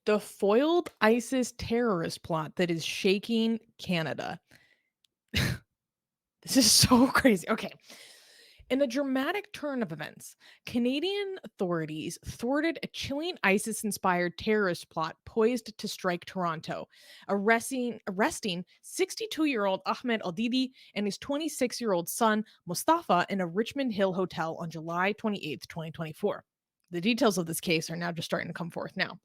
The foiled ISIS terrorist plot that is shaking Canada. This is so crazy. Okay. In a dramatic turn of events, Canadian authorities thwarted a chilling ISIS inspired terrorist plot poised to strike Toronto, arresting 62-year-old Ahmed Eldidi and his 26-year-old son, Mostafa, in a Richmond Hill hotel on July 28th, 2024. The details of this case are now just starting to come forth now.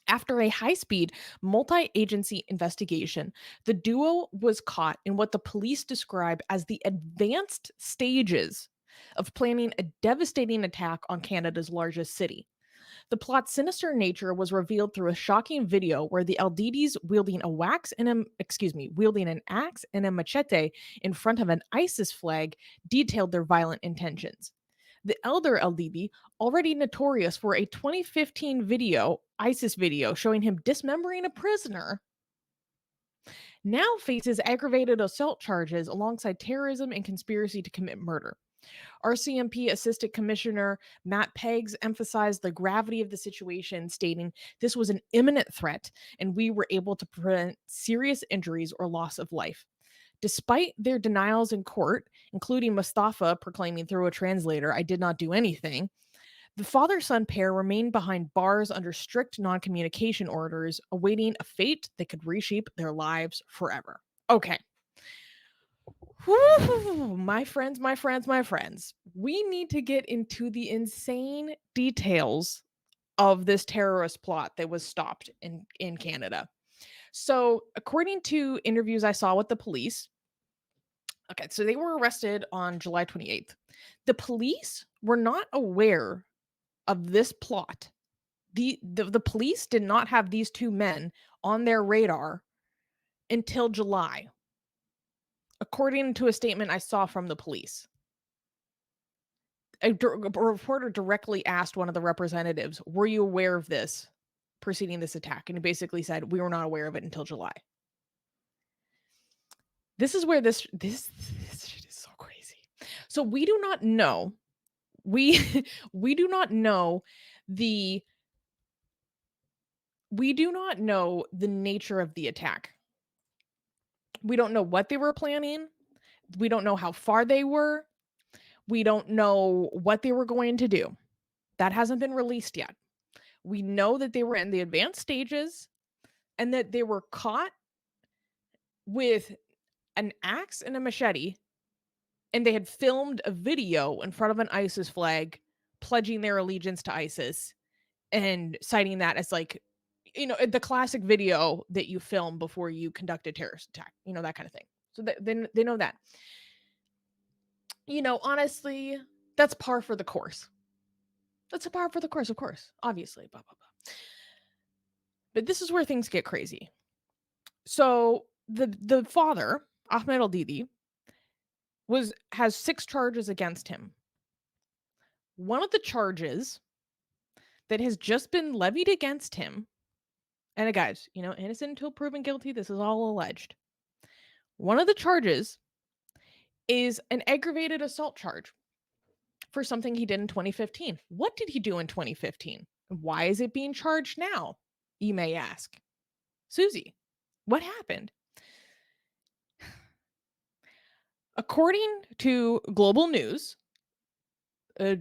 After a high speed, multi agency investigation, the duo was caught in what the police describe as the advanced stages of planning a devastating attack on Canada's largest city. The plot's sinister nature was revealed through a shocking video where the Eldidis wielding an axe and a machete in front of an ISIS flag detailed their violent intentions. The elder Eldidi, already notorious for a 2015 ISIS video showing him dismembering a prisoner, now faces aggravated assault charges alongside terrorism and conspiracy to commit murder. RCMP Assistant Commissioner Matt Peggs emphasized the gravity of the situation, stating, "This was an imminent threat, and we were able to prevent serious injuries or loss of life." Despite their denials in court, including Mostafa proclaiming through a translator, "I did not do anything," the father son pair remained behind bars under strict non communication orders, awaiting a fate that could reshape their lives forever. Okay. Whew, my friends. We need to get into the insane details of this terrorist plot that was stopped in Canada. So, according to interviews I saw with the police, okay, so they were arrested on July 28th. The police were not aware of this plot. The police did not have these two men on their radar until July, according to a statement I saw from the police. A reporter directly asked one of the representatives, "Were you aware of this preceding this attack?" And he basically said, "We were not aware of it until July." This is where this shit is so crazy. So we do not know. We we do not know the we do not know the nature of the attack. We don't know what they were planning. We don't know how far they were. We don't know what they were going to do. That hasn't been released yet. We know that they were in the advanced stages and that they were caught with an axe and a machete, and they had filmed a video in front of an ISIS flag pledging their allegiance to ISIS and citing that as, like, the classic video that you film before you conduct a terrorist attack, that kind of thing. So they know that. Honestly, that's par for the course. That's a par for the course, of course, obviously, blah, blah, blah. But this is where things get crazy. So the father, Ahmed Eldidi, has 6 charges against him. One of the charges that has just been levied against him, and guys, innocent until proven guilty, this is all alleged. One of the charges is an aggravated assault charge for something he did in 2015. What did he do in 2015? Why is it being charged now? You may ask. Susie, what happened? According to Global News, a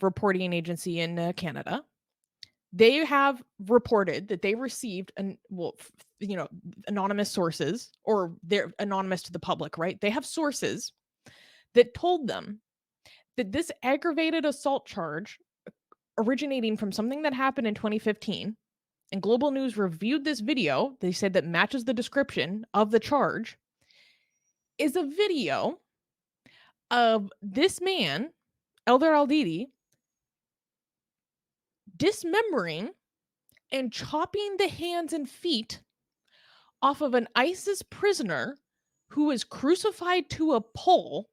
reporting agency in Canada, they have reported that they received anonymous sources, or they're anonymous to the public, right? They have sources that told them that this aggravated assault charge, originating from something that happened in 2015, and Global News reviewed this video, they said that matches the description of the charge, is a video of this man, Elder Eldidi, dismembering and chopping the hands and feet off of an ISIS prisoner who was crucified to a pole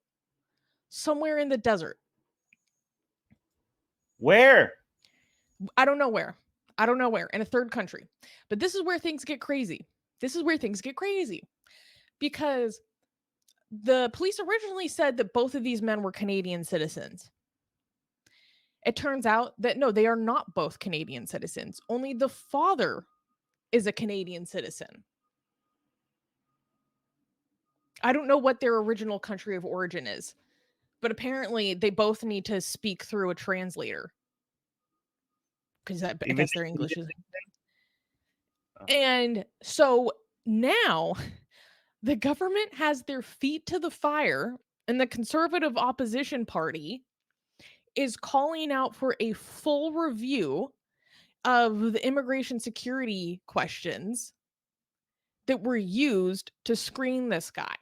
somewhere in the desert. Where? I don't know where. In a third country. But this is where things get crazy. Because the police originally said that both of these men were Canadian citizens. It turns out that no, they are not both Canadian citizens. Only the father is a Canadian citizen. I don't know what their original country of origin is, but apparently they both need to speak through a translator because I Even guess their the English is. oh, And so now the government has their feet to the fire, and the conservative opposition party is calling out for a full review of the immigration security questions that were used to screen this guy.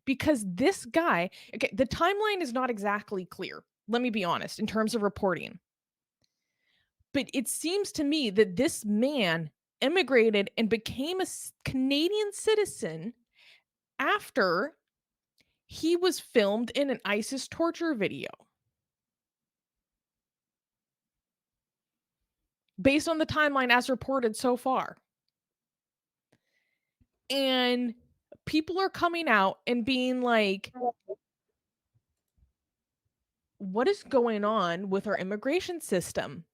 Because this guy, okay, the timeline is not exactly clear. Let me be honest in terms of reporting. But it seems to me that this man immigrated and became a Canadian citizen after he was filmed in an ISIS torture video. Based on the timeline as reported so far. And people are coming out and being like, what is going on with our immigration system?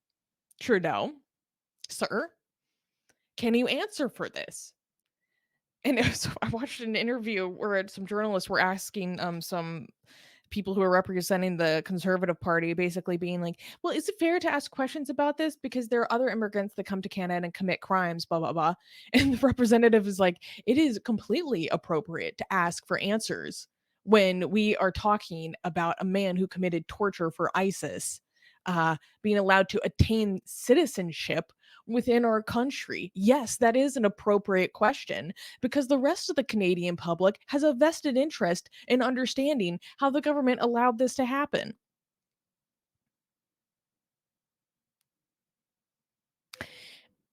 Trudeau, sir, can you answer for this? And so I watched an interview where some journalists were asking some people who are representing the conservative party basically being like, well, is it fair to ask questions about this because there are other immigrants that come to Canada and commit crimes, blah blah blah. And the representative is like, it is completely appropriate to ask for answers when we are talking about a man who committed torture for ISIS being allowed to attain citizenship within our country. Yes, that is an appropriate question because the rest of the Canadian public has a vested interest in understanding how the government allowed this to happen.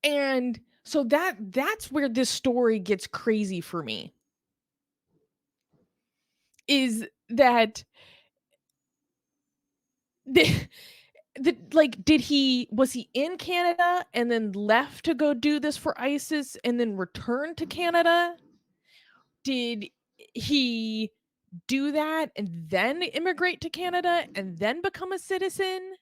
And so that's where this story gets crazy for me. Is that the, like did he was he in Canada and then left to go do this for ISIS and then return to Canada? Did he do that and then immigrate to Canada and then become a citizen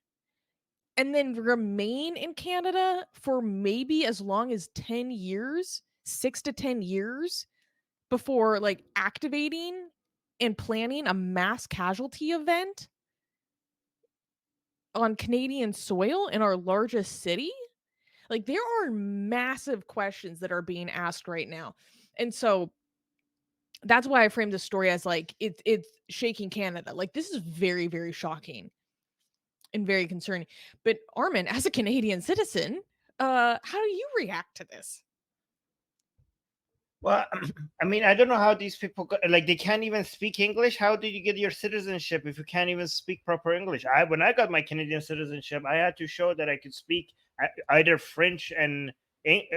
and then remain in Canada for maybe as long as 10 years, 6 to 10 years before like activating and planning a mass casualty event on Canadian soil in our largest city? Like there are massive questions that are being asked right now. And so that's why I framed this story as like it's shaking Canada. Like this is very, very shocking and very concerning. But Armin, as a Canadian citizen, how do you react to this? well, I mean, I don't know how these people like they can't even speak English. How did you get your citizenship if you can't even speak proper English? When I got my Canadian citizenship, I had to show that I could speak either French and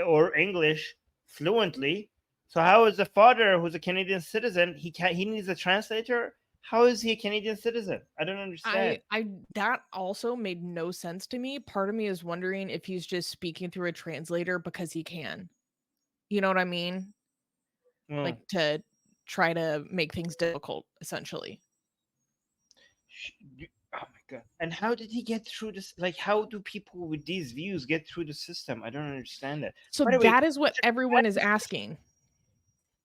or English fluently. So how is the father who's a Canadian citizen? He needs a translator. How is he a Canadian citizen? I don't understand. I that also made no sense to me. Part of me is wondering if he's just speaking through a translator because he can. You know what I mean? Hmm. Like to try to make things difficult, essentially. Oh my god! And how did he get through this? Like, how do people with these views get through the system? I don't understand that. So By the way, that is what everyone is asking.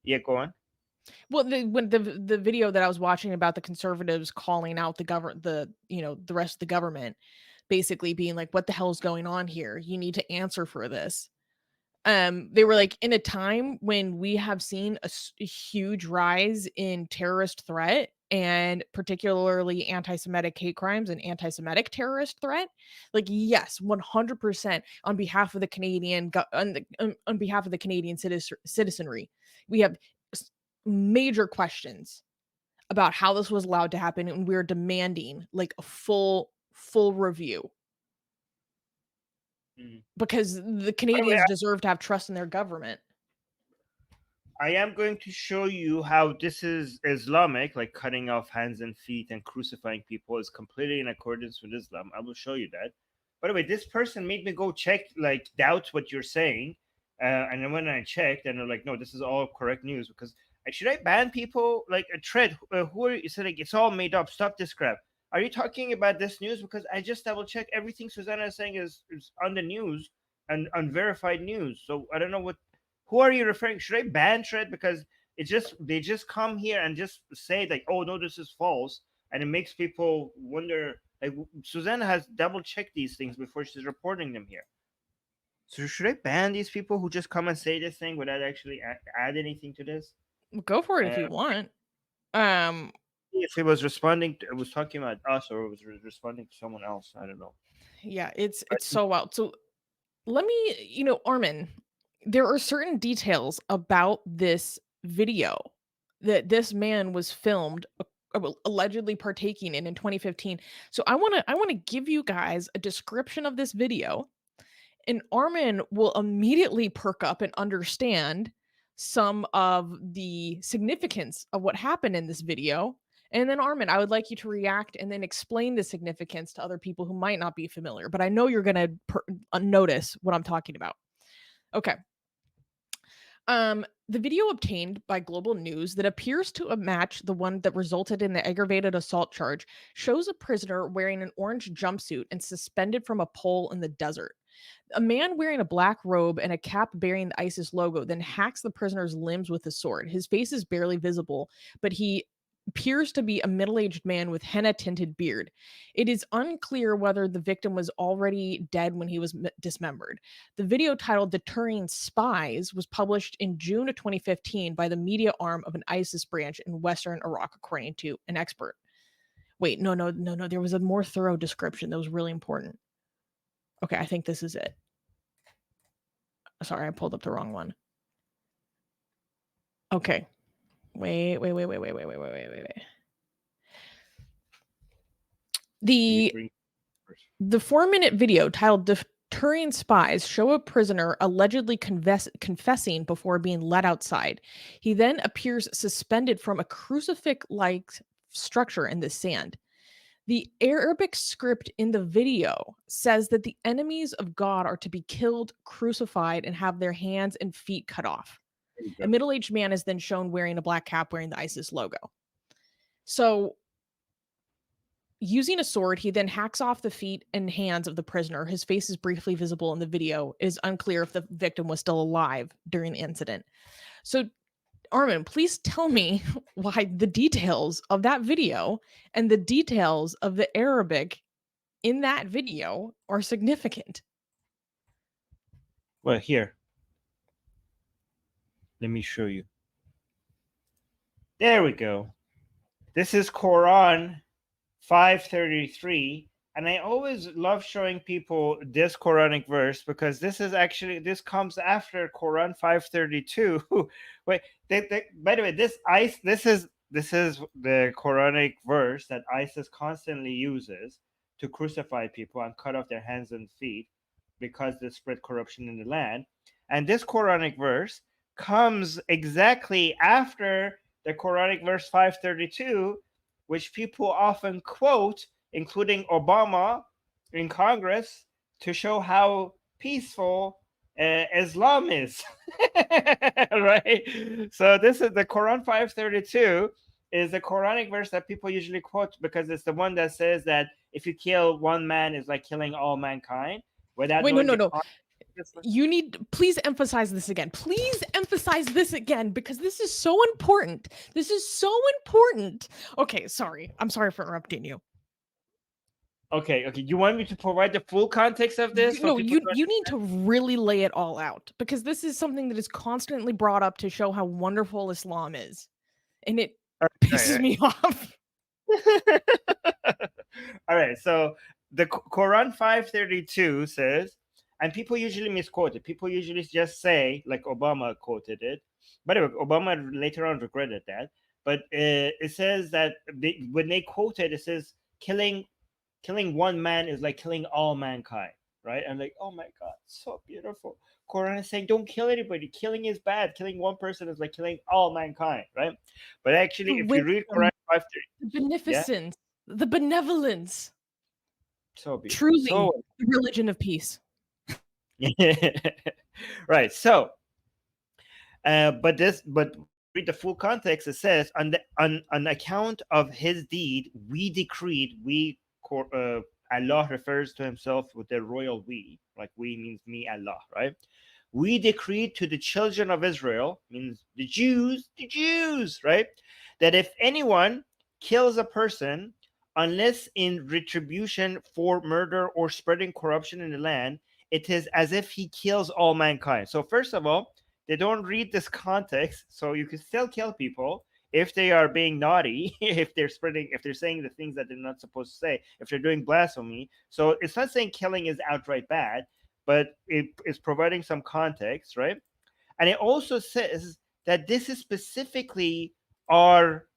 yeah, go on. Well, when the video that I was watching about the conservatives calling out the government, the rest of the government, basically being like, "What the hell is going on here? You need to answer for this." They were like, in a time when we have seen a huge rise in terrorist threat and particularly anti-Semitic hate crimes and anti-Semitic terrorist threat, like yes, 100% on behalf of the on behalf of the Canadian citizenry, we have major questions about how this was allowed to happen, and we're demanding like a full review Mhm. because the By the way, Canadians deserve to have trust in their government. I am going to show you how this is Islamic, like cutting off hands and feet and crucifying people is completely in accordance with Islam. I will show you that. By the way, this person made me go check, like, doubt what you're saying. And then when I checked, and they're like, no, this is all correct news. Because should I ban people? Like, a thread? Who are you? So, like, it's all made up. Stop this crap. are you talking about this news? Because I just double checked everything Susanna is saying is on the news and unverified news. So I don't know what. Who are you referring? Should I ban Shred because they just come here and just say like, oh no, this is false, and it makes people wonder. Like Susanna has double checked these things before she's reporting them here. So should I ban these people who just come and say this thing without actually add anything to this? Go for it if you want. Um, If he was responding, it was talking about us, or it was responding to someone else. I don't know. yeah, it's so wild. So let me, Armin, there are certain details about this video that this man was filmed allegedly partaking in 2015. So I want to give you guys a description of this video, and Armin will immediately perk up and understand some of the significance of what happened in this video. And then Armin, I would like you to react and then explain the significance to other people who might not be familiar, but I know you're going to notice what I'm talking about. Okay. The video obtained by Global News that appears to match the one that resulted in the aggravated assault charge shows a prisoner wearing an orange jumpsuit and suspended from a pole in the desert. A man wearing a black robe and a cap bearing the ISIS logo then hacks the prisoner's limbs with a sword. His face is barely visible, but he appears to be a middle-aged man with henna tinted beard. It is unclear whether the victim was already dead when he was dismembered. The video titled Deterring Spies was published in June of 2015 by the media arm of an ISIS branch in Western Iraq, according to an expert. Wait, no. There was a more thorough description that was really important. Okay, I think this is it. Sorry, I pulled up the wrong one. Okay. Wait. The 4-minute video titled Deterring Spies show a prisoner allegedly confessing before being led outside. He then appears suspended from a crucifix-like structure in the sand. The Arabic script in the video says that the enemies of God are to be killed, crucified, and have their hands and feet cut off. A middle-aged man is then shown wearing a black cap wearing the ISIS logo. So, using a sword, he then hacks off the feet and hands of the prisoner. His face is briefly visible in the video. It is unclear if the victim was still alive during the incident. So, Armin, please tell me why the details of that video and the details of the Arabic in that video are significant. Well, here. Let me show you. There we go. This is Quran 533. And I always love showing people this Quranic verse because this comes after Quran 532. Wait, by the way, this is the Quranic verse that ISIS constantly uses to crucify people and cut off their hands and feet because they spread corruption in the land. And this Quranic verse comes exactly after the Quranic verse 532, which people often quote, including Obama in Congress, to show how peaceful Islam is. Right? So this is the Quran 532 is the Quranic verse that people usually quote because it's the one that says that if you kill one man, it's like killing all mankind. Without Wait, no. You need, please emphasize this again. Please emphasize this again because this is so important. This is so important. Okay, sorry. I'm sorry for interrupting you. Okay. You want me to provide the full context of this? No, you need to really lay it all out because this is something that is constantly brought up to show how wonderful Islam is. And it pisses me off. All right. So the Quran 532 says, and people usually misquote it. People usually just say, like Obama quoted it. By the way, Obama later on regretted that. But it says that when they quote it, it says killing one man is like killing all mankind, right? And like, oh my God, so beautiful. Quran is saying, don't kill anybody. Killing is bad. Killing one person is like killing all mankind, right? But actually, if you read Quran 530, the beneficence, the benevolence, so beautiful. Truly the religion of peace. Right. So, but read the full context, it says, on account of his deed, we decreed, Allah refers to himself with the royal we, like we means me, Allah, right? We decreed to the children of Israel, means the Jews, right? That if anyone kills a person, unless in retribution for murder or spreading corruption in the land, it is as if he kills all mankind. So, first of all, they don't read this context, so you can still kill people if they are being naughty, if they're saying the things that they're not supposed to say, if they're doing blasphemy. So it's not saying killing is outright bad, but it is providing some context, right? And it also says that this is specifically our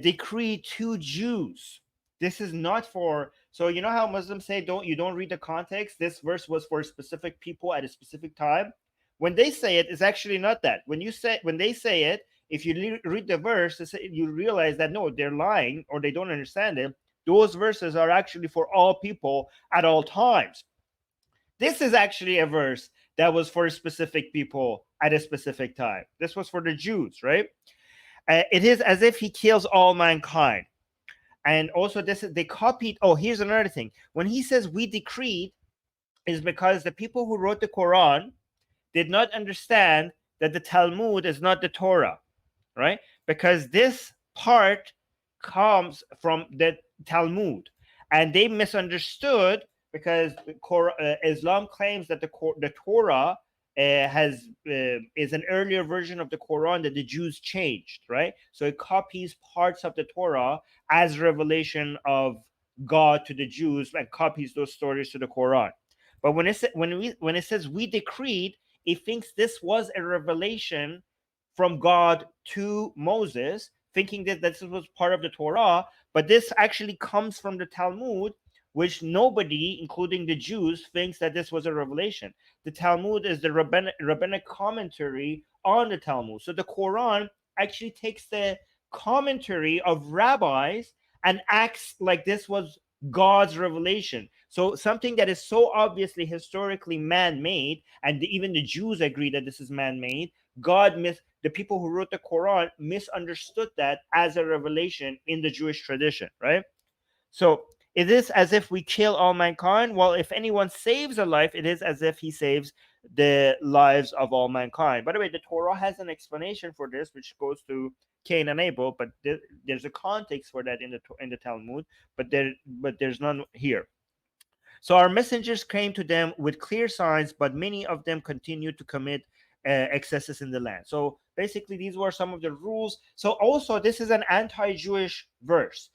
decree to Jews. This is not for, so you know how Muslims say don't read the context. This verse was for specific people at a specific time. When they say it, it's actually not that. When they say it, if you read the verse, you realize that no, they're lying or they don't understand it. Those verses are actually for all people at all times. This is actually a verse that was for specific people at a specific time. This was for the Jews, right? It is as if he kills all mankind. And also, they copied. Oh, here's another thing. When he says we decreed, is because the people who wrote the Quran did not understand that the Talmud is not the Torah, right? Because this part comes from the Talmud, and they misunderstood because Islam claims that the Torah is an earlier version of the Quran that the Jews changed, right? So it copies parts of the Torah as revelation of God to the Jews and copies those stories to the Quran. But when it says we decreed, it thinks this was a revelation from God to Moses, thinking that this was part of the Torah, but this actually comes from the Talmud, which nobody, including the Jews, thinks that this was a revelation. The Talmud is the rabbinic commentary on the Talmud. So the Quran actually takes the commentary of rabbis and acts like this was God's revelation. So something that is so obviously historically man-made, and even the Jews agree that this is man-made, the people who wrote the Quran misunderstood that as a revelation in the Jewish tradition, right? So it is as if we kill all mankind. Well, if anyone saves a life, it is as if he saves the lives of all mankind. By the way, the Torah has an explanation for this, which goes to Cain and Abel, but there's a context for that in the Talmud, but there's none here. So our messengers came to them with clear signs, but many of them continued to commit excesses in the land. So basically, these were some of the rules. So also, this is an anti-Jewish verse.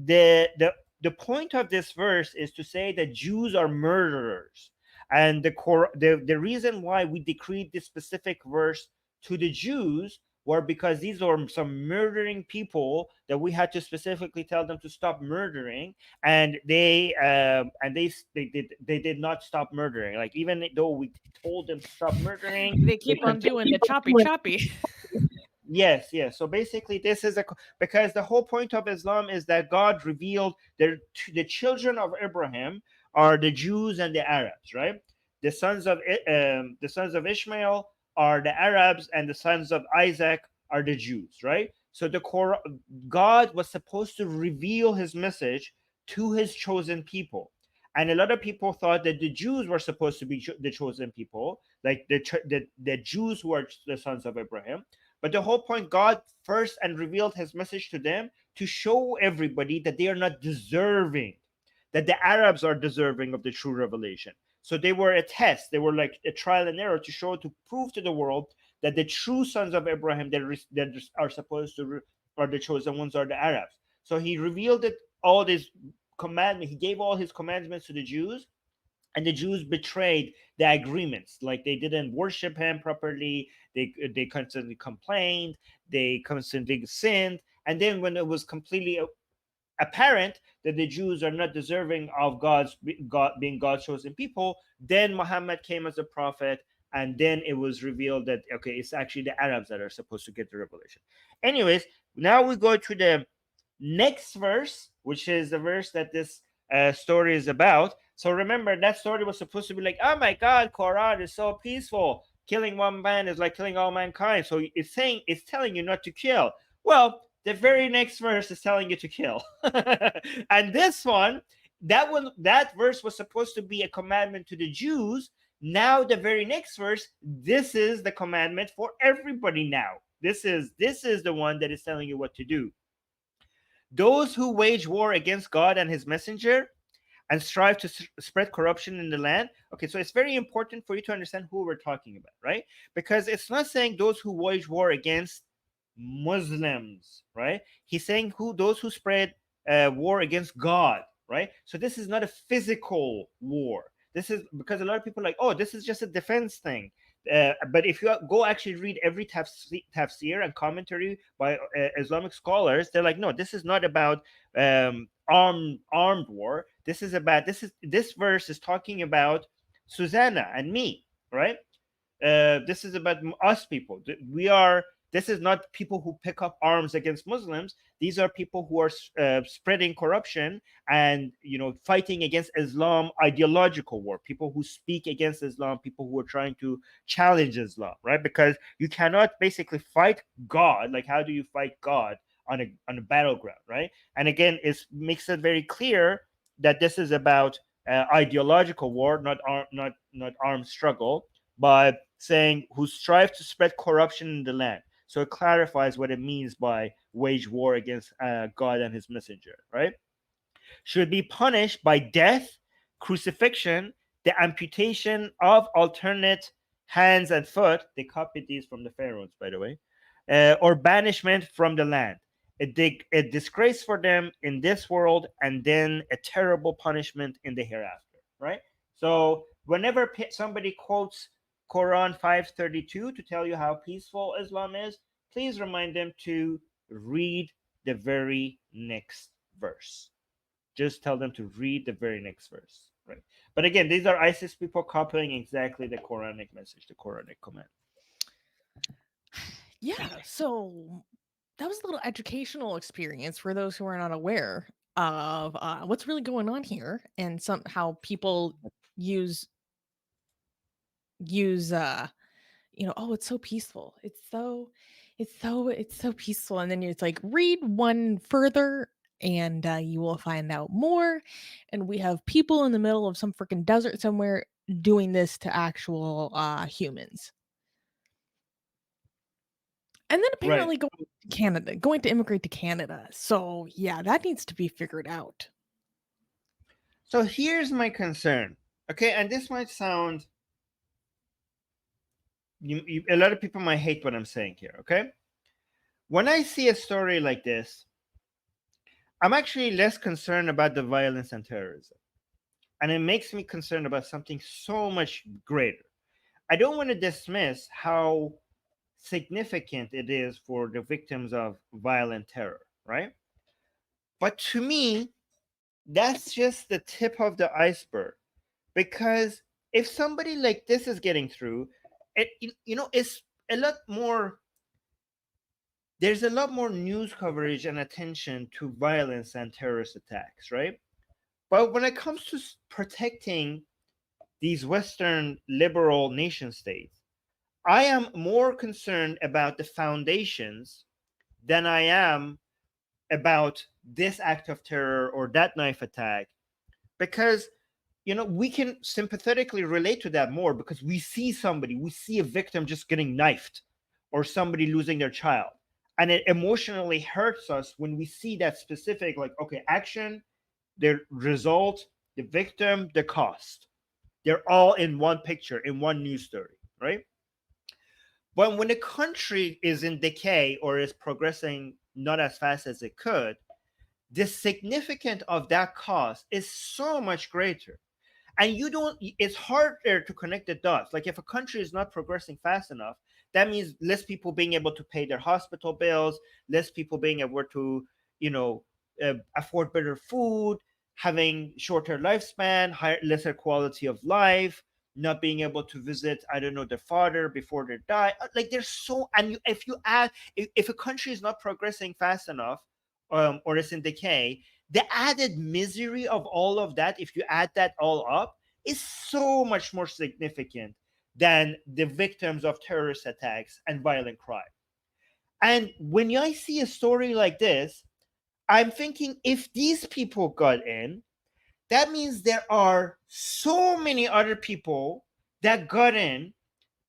The point of this verse is to say that Jews are murderers, and the reason why we decreed this specific verse to the Jews were because these are some murdering people that we had to specifically tell them to stop murdering, and they did not stop murdering. Like, even though we told them to stop murdering, They they keep on continued. doing the choppy choppy. Yes, yes. So basically, this is because the whole point of Islam is that God revealed the children of Abraham are the Jews and the Arabs, right? The sons of Ishmael are the Arabs, and the sons of Isaac are the Jews, right? So God was supposed to reveal His message to His chosen people, and a lot of people thought that the Jews were supposed to be the chosen people, like the Jews who are the sons of Abraham. But the whole point, God first and revealed His message to them to show everybody that they are not deserving, that the Arabs are deserving of the true revelation. So they were a test. They were like a trial and error to prove to the world that the true sons of Abraham that are supposed to are the chosen ones are the Arabs. So He revealed it all this commandment. He gave all His commandments to the Jews, and the Jews betrayed the agreements. Like, they didn't worship Him properly. They constantly complained. They constantly sinned. And then when it was completely apparent that the Jews are not deserving of being God's chosen people, then Muhammad came as a prophet, and then it was revealed that okay, it's actually the Arabs that are supposed to get the revelation. Anyways, now we go to the next verse, which is the verse that this story is about. So remember, that story was supposed to be like, oh my God, Quran is so peaceful. killing one man is like killing all mankind. So it's telling you not to kill. Well, the very next verse is telling you to kill. And this that verse was supposed to be a commandment to the Jews. Now the very next verse, this is the commandment for everybody now. This is the one that is telling you what to do. Those who wage war against God and his messenger and strive to spread corruption in the land. Okay, so it's very important for you to understand who we're talking about, right? Because it's not saying those who wage war against Muslims, right? He's saying those who spread war against God, right? So this is not a physical war. This is because a lot of people are like, oh, this is just a defense thing. But if you go actually read every tafsir and commentary by Islamic scholars, they're like, no, this is not about armed war. This verse is talking about Susanna and me, right? This is about us people. This is not people who pick up arms against Muslims. These are people who are spreading corruption and fighting against Islam, ideological war. People who speak against Islam, people who are trying to challenge Islam, right? Because you cannot basically fight God. Like, how do you fight God on a battleground, right? And again, it makes it very clear that this is about ideological war, not armed struggle, but saying who strive to spread corruption in the land. So it clarifies what it means by wage war against God and his messenger, right? Should be punished by death, crucifixion, the amputation of alternate hands and foot. They copied these from the pharaohs, by the way, or banishment from the land. A disgrace for them in this world, and then a terrible punishment in the hereafter, right? So whenever somebody quotes Quran 532 to tell you how peaceful Islam is, please remind them to read the very next verse. Just tell them to read the very next verse, right? But again, these are ISIS people copying exactly the Quranic message, the Quranic command. Yeah, so that was a little educational experience for those who are not aware of what's really going on here and how people use use oh, it's so peaceful, it's so peaceful, and then it's like, read one further and you will find out more, and we have people in the middle of some freaking desert somewhere doing this to actual humans. And then Right. apparently going to immigrate to Canada. So yeah, that needs to be figured out. So here's my concern. Okay, and this might sound a lot of people might hate what I'm saying here. Okay, when I see a story like this, I'm actually less concerned about the violence and terrorism, and it makes me concerned about something so much greater. I don't want to dismiss how significant it is for the victims of violent terror, right? But to me, that's just the tip of the iceberg. Because if somebody like this is getting through, it's a lot more. There's a lot more news coverage and attention to violence and terrorist attacks, right? But when it comes to protecting these Western liberal nation states, I am more concerned about the foundations than I am about this act of terror or that knife attack, because we can sympathetically relate to that more because we see a victim just getting knifed or somebody losing their child, and it emotionally hurts us when we see that specific, like, okay, action, the result, the victim, the cost, they're all in one picture, in one news story, right? But when a country is in decay or is progressing not as fast as it could, the significance of that cost is so much greater. And it's harder to connect the dots. Like, if a country is not progressing fast enough, that means less people being able to pay their hospital bills, less people being able to afford better food, having shorter lifespan, lesser quality of life, not being able to visit, I don't know, their father before they die. Like, there's so, and if you add, if a country is not progressing fast enough, or is in decay, the added misery of all of that, if you add that all up, is so much more significant than the victims of terrorist attacks and violent crime. And when I see a story like this, I'm thinking if these people got in, that means there are so many other people that got in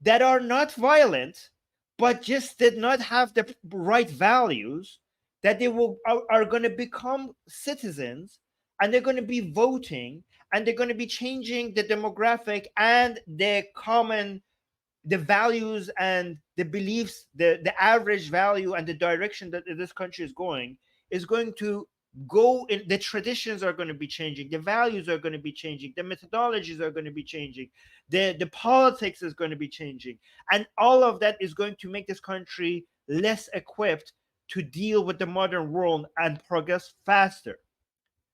that are not violent, but just did not have the right values, that they are going to become citizens, and they're going to be voting, and they're going to be changing the demographic and the values and the beliefs, the average value and the direction that this country is going to go in. The traditions are going to be changing, the values are going to be changing, the methodologies are going to be changing, the politics is going to be changing, and all of that is going to make this country less equipped to deal with the modern world and progress faster.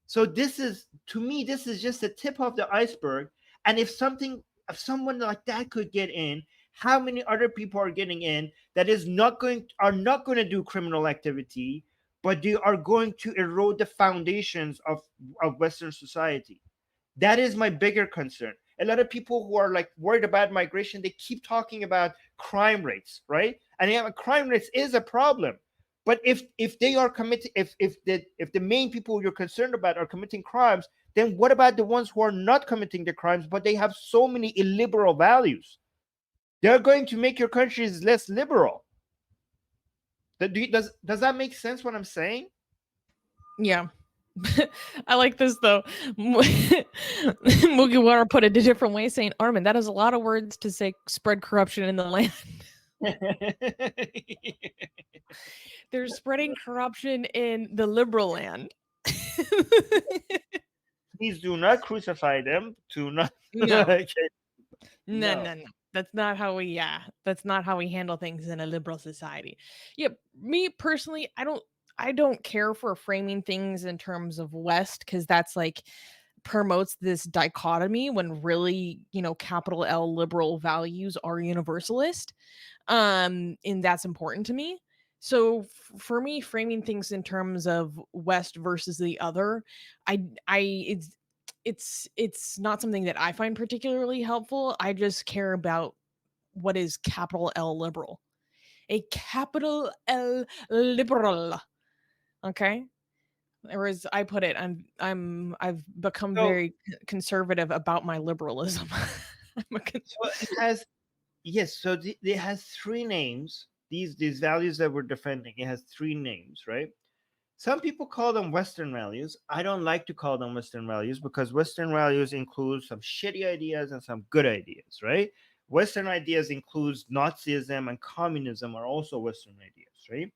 So this is, to me, this is just the tip of the iceberg. And if someone like that could get in, how many other people are getting in that are not going to do criminal activity, but they are going to erode the foundations of Western society? That is my bigger concern. A lot of people who are like worried about migration, they keep talking about crime rates, right? And yeah, crime rates is a problem. But if they are committing, if the main people you're concerned about are committing crimes, then what about the ones who are not committing the crimes, but they have so many illiberal values? They're going to make your countries less liberal. Does that make sense what I'm saying? Yeah. I like this though. Mugiwara put it a different way, saying, Armin, that is a lot of words to say spread corruption in the land. They're spreading corruption in the liberal land. Please do not crucify them. Do not. No, no, No. no, no. That's not how we, yeah, that's not how we handle things in a liberal society. Yeah, me personally, I don't care for framing things in terms of West because that's like promotes this dichotomy when really, capital L liberal values are universalist. And that's important to me. So for me, framing things in terms of West versus the other, I it's not something that I find particularly helpful. I just care about what is capital L liberal. A capital L liberal. Okay? Or as I put it, I've become So, very conservative about my liberalism. I'm a so it has, yes. So it has three names. These values that we're defending, it has three names, right? Some people call them Western values. I don't like to call them Western values because Western values include some shitty ideas and some good ideas, right? Western ideas includes Nazism and communism are also Western ideas, right?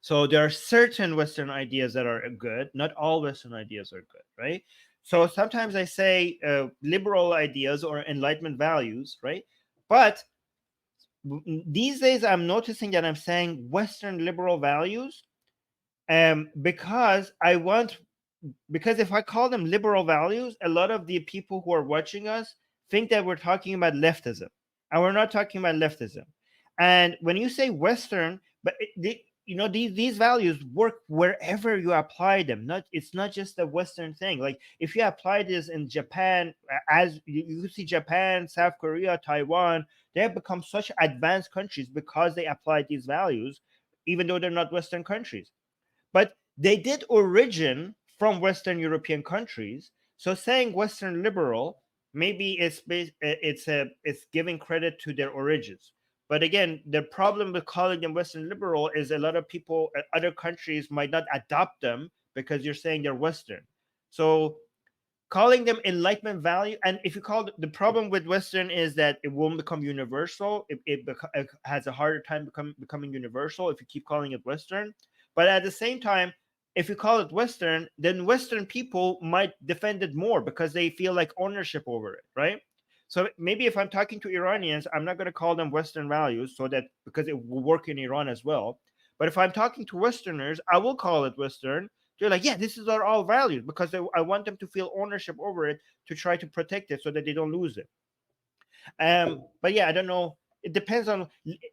So there are certain Western ideas that are good. Not all Western ideas are good, right? So sometimes I say liberal ideas or Enlightenment values, right? But these days I'm noticing that I'm saying Western liberal values, because because if I call them liberal values, a lot of the people who are watching us think that we're talking about leftism, and we're not talking about leftism. And when you say Western, but these values work wherever you apply them. Not It's not just a Western thing. Like if you apply this in Japan, as you see Japan, South Korea, Taiwan, they have become such advanced countries because they applied these values, even though they're not Western countries, but they did origin from Western European countries. So saying Western liberal, maybe it's giving credit to their origins. But again, the problem with calling them Western liberal is a lot of people at other countries might not adopt them because you're saying they're Western. So calling them Enlightenment value, and if you call the problem with Western is that it won't become universal. It has a harder time becoming universal if you keep calling it Western. But at the same time, if you call it Western, then Western people might defend it more because they feel like ownership over it, right? So maybe if I'm talking to Iranians, I'm not going to call them Western values, so that because it will work in Iran as well. But if I'm talking to Westerners, I will call it Western. They're like, yeah, this is our all values because I want them to feel ownership over it to try to protect it so that they don't lose it. But yeah, I don't know. It depends on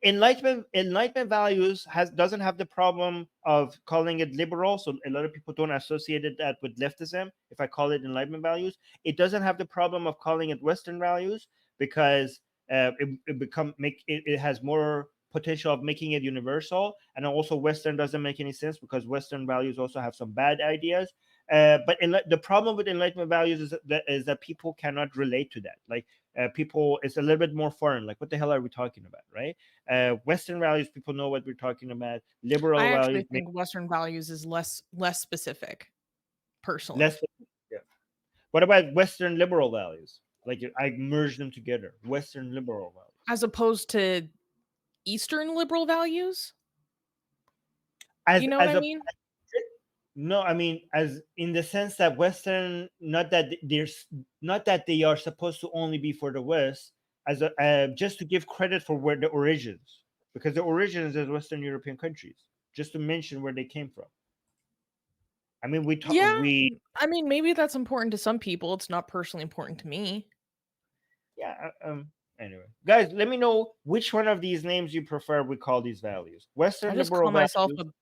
enlightenment. Enlightenment values doesn't have the problem of calling it liberal, so a lot of people don't associate that with leftism. If I call it enlightenment values, it doesn't have the problem of calling it Western values because it has more potential of making it universal. And also Western doesn't make any sense because Western values also have some bad ideas. The problem with Enlightenment values is that people cannot relate to that. Like people, it's a little bit more foreign. Like, what the hell are we talking about, right? Western values, people know what we're talking about. I Liberal actually values make think Western values is less specific, personally, less. Yeah. What about Western liberal values? Like, I merge them together. Western liberal values. as opposed to Eastern liberal values. As You know what as I a mean? No, I mean, as in the sense that Western, not that they are supposed to only be for the West, as a just to give credit for where the origins, because the origins is Western European countries, just to mention where they came from. I mean, Yeah, we I mean, maybe that's important to some people. It's not personally important to me. yeah. Anyway, guys, let me know which one of these names you prefer. We call these values I Western just liberal call myself values,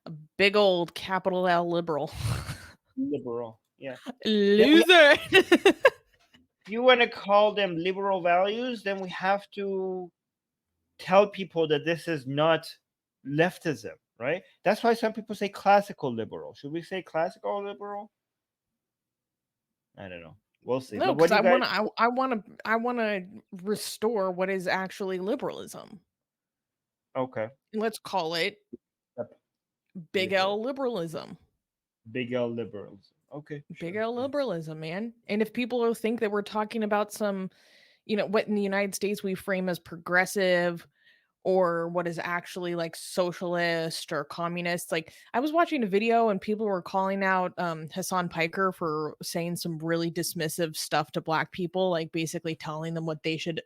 a big old capital L liberal. liberal. Yeah. Then we Loser. if you want to call them liberal values, then we have to tell people that this is not leftism, right? That's why some people say classical liberal. Should we say classical liberal? I don't know. We'll see. No, But because what do you guys? I wanna restore what is actually liberalism. Okay. Let's call it Yep. big Liberal. L liberalism. Big L liberals. Okay, Big sure. L Yeah. liberalism, man. And if people think that we're talking about some, what in the United States we frame as progressive or what is actually like socialist or communist. Like I was watching a video and people were calling out Hassan Piker for saying some really dismissive stuff to black people, like basically telling them what they should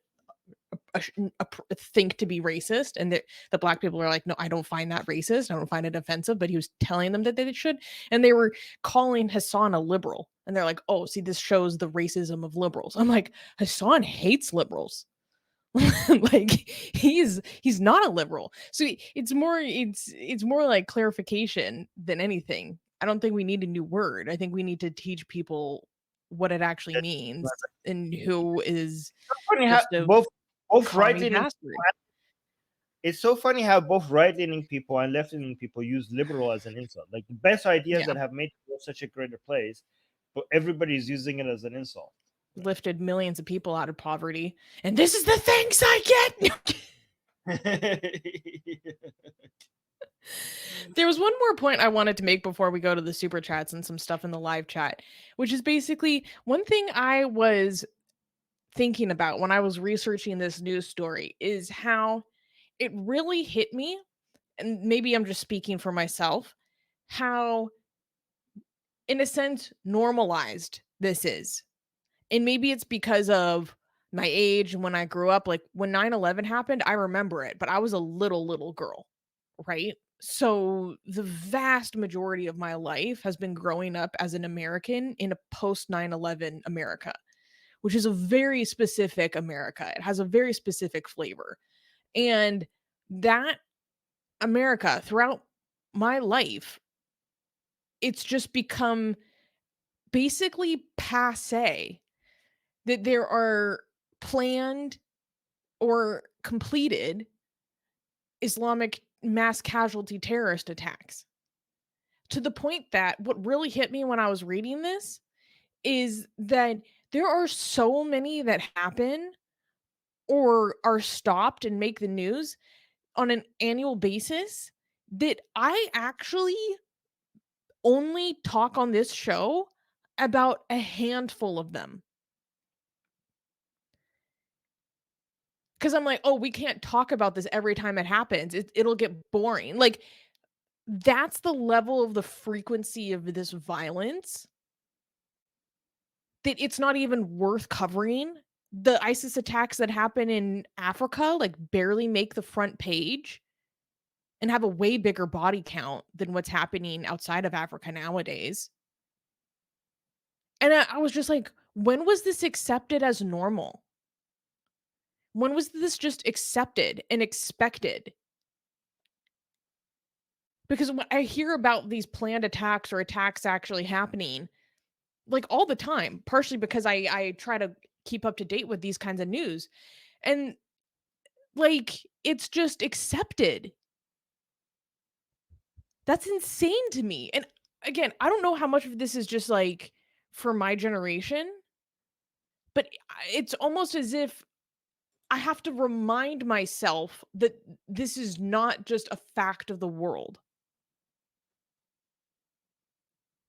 think to be racist, and the black people are like, no, I don't find that racist, I don't find it offensive, but he was telling them that they should, and they were calling Hassan a liberal, and they're like, oh, see, this shows the racism of liberals. I'm like, Hassan hates liberals. Like he's not a liberal. So it's more like clarification than anything. I don't think we need a new word. I think we need to teach people what it actually means and who is Funny how just a both right commie leaning. bastard. It's so funny how both right leaning people and left leaning people use liberal as an insult. Like the best ideas Yeah, that have made the world such a greater place, but everybody's using it as an insult. lifted millions of people out of poverty, and this is the thanks I get. There was one more point I wanted to make before we go to the super chats and some stuff in the live chat, which is basically one thing I was thinking about when I was researching this news story is how it really hit me, and maybe I'm just speaking for myself, how, in a sense, normalized this is. And maybe it's because of my age and when I grew up. Like when 9/11 happened, I remember it, but I was a little girl, right? So the vast majority of my life has been growing up as an American in a post 9/11 America, which is a very specific America. It has a very specific flavor. And that America throughout my life, it's just become basically passe that there are planned or completed Islamic mass casualty terrorist attacks. To the point that what really hit me when I was reading this is that there are so many that happen or are stopped and make the news on an annual basis that I actually only talk on this show about a handful of them. Because I'm like, oh, we can't talk about this every time it happens. It'll get boring. Like, that's the level of the frequency of this violence that it's not even worth covering. The ISIS attacks that happen in Africa, like, barely make the front page and have a way bigger body count than what's happening outside of Africa nowadays. And I was just like, when was this accepted as normal? When was this just accepted and expected? Because when I hear about these planned attacks or attacks actually happening, like all the time, partially because I try to keep up to date with these kinds of news. And like it's just accepted. That's insane to me. And again, I don't know how much of this is just like for my generation, but it's almost as if I have to remind myself that this is not just a fact of the world.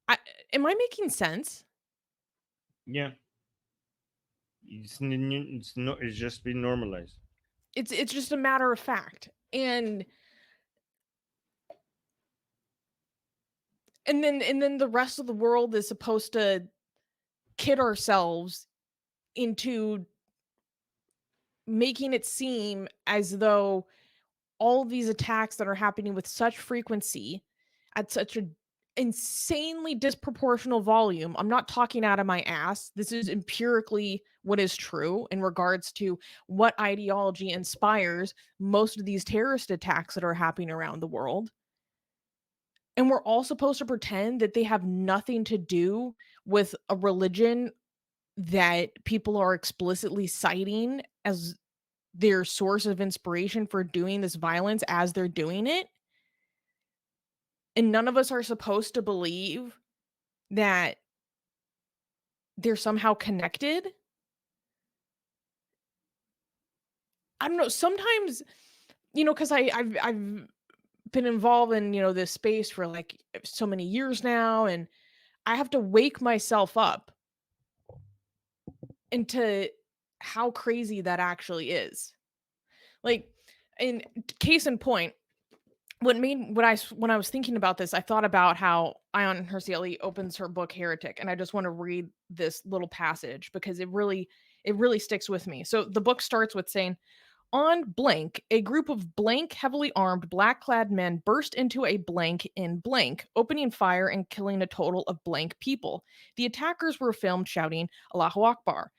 I Am I making sense? Yeah, it's just been normalized. It's just a matter of fact. And then the rest of the world is supposed to kid ourselves into making it seem as though all of these attacks that are happening with such frequency at such a insanely disproportional volume. I'm not talking out of my ass. This is empirically what is true in regards to what ideology inspires most of these terrorist attacks that are happening around the world. And we're all supposed to pretend that they have nothing to do with a religion that people are explicitly citing as their source of inspiration for doing this violence as they're doing it. And none of us are supposed to believe that they're somehow connected. I don't know. Sometimes, because I've been involved in this space for like so many years now, and I have to wake myself up into how crazy that actually is. Like, in case in point, when I was thinking about this, I thought about how Ion Hercieli opens her book Heretic, and I just want to read this little passage because it really sticks with me. So the book starts with saying, on blank, a group of blank, heavily armed, black clad men burst into a blank in blank, opening fire and killing a total of blank people. The attackers were filmed shouting Allahu Akbar.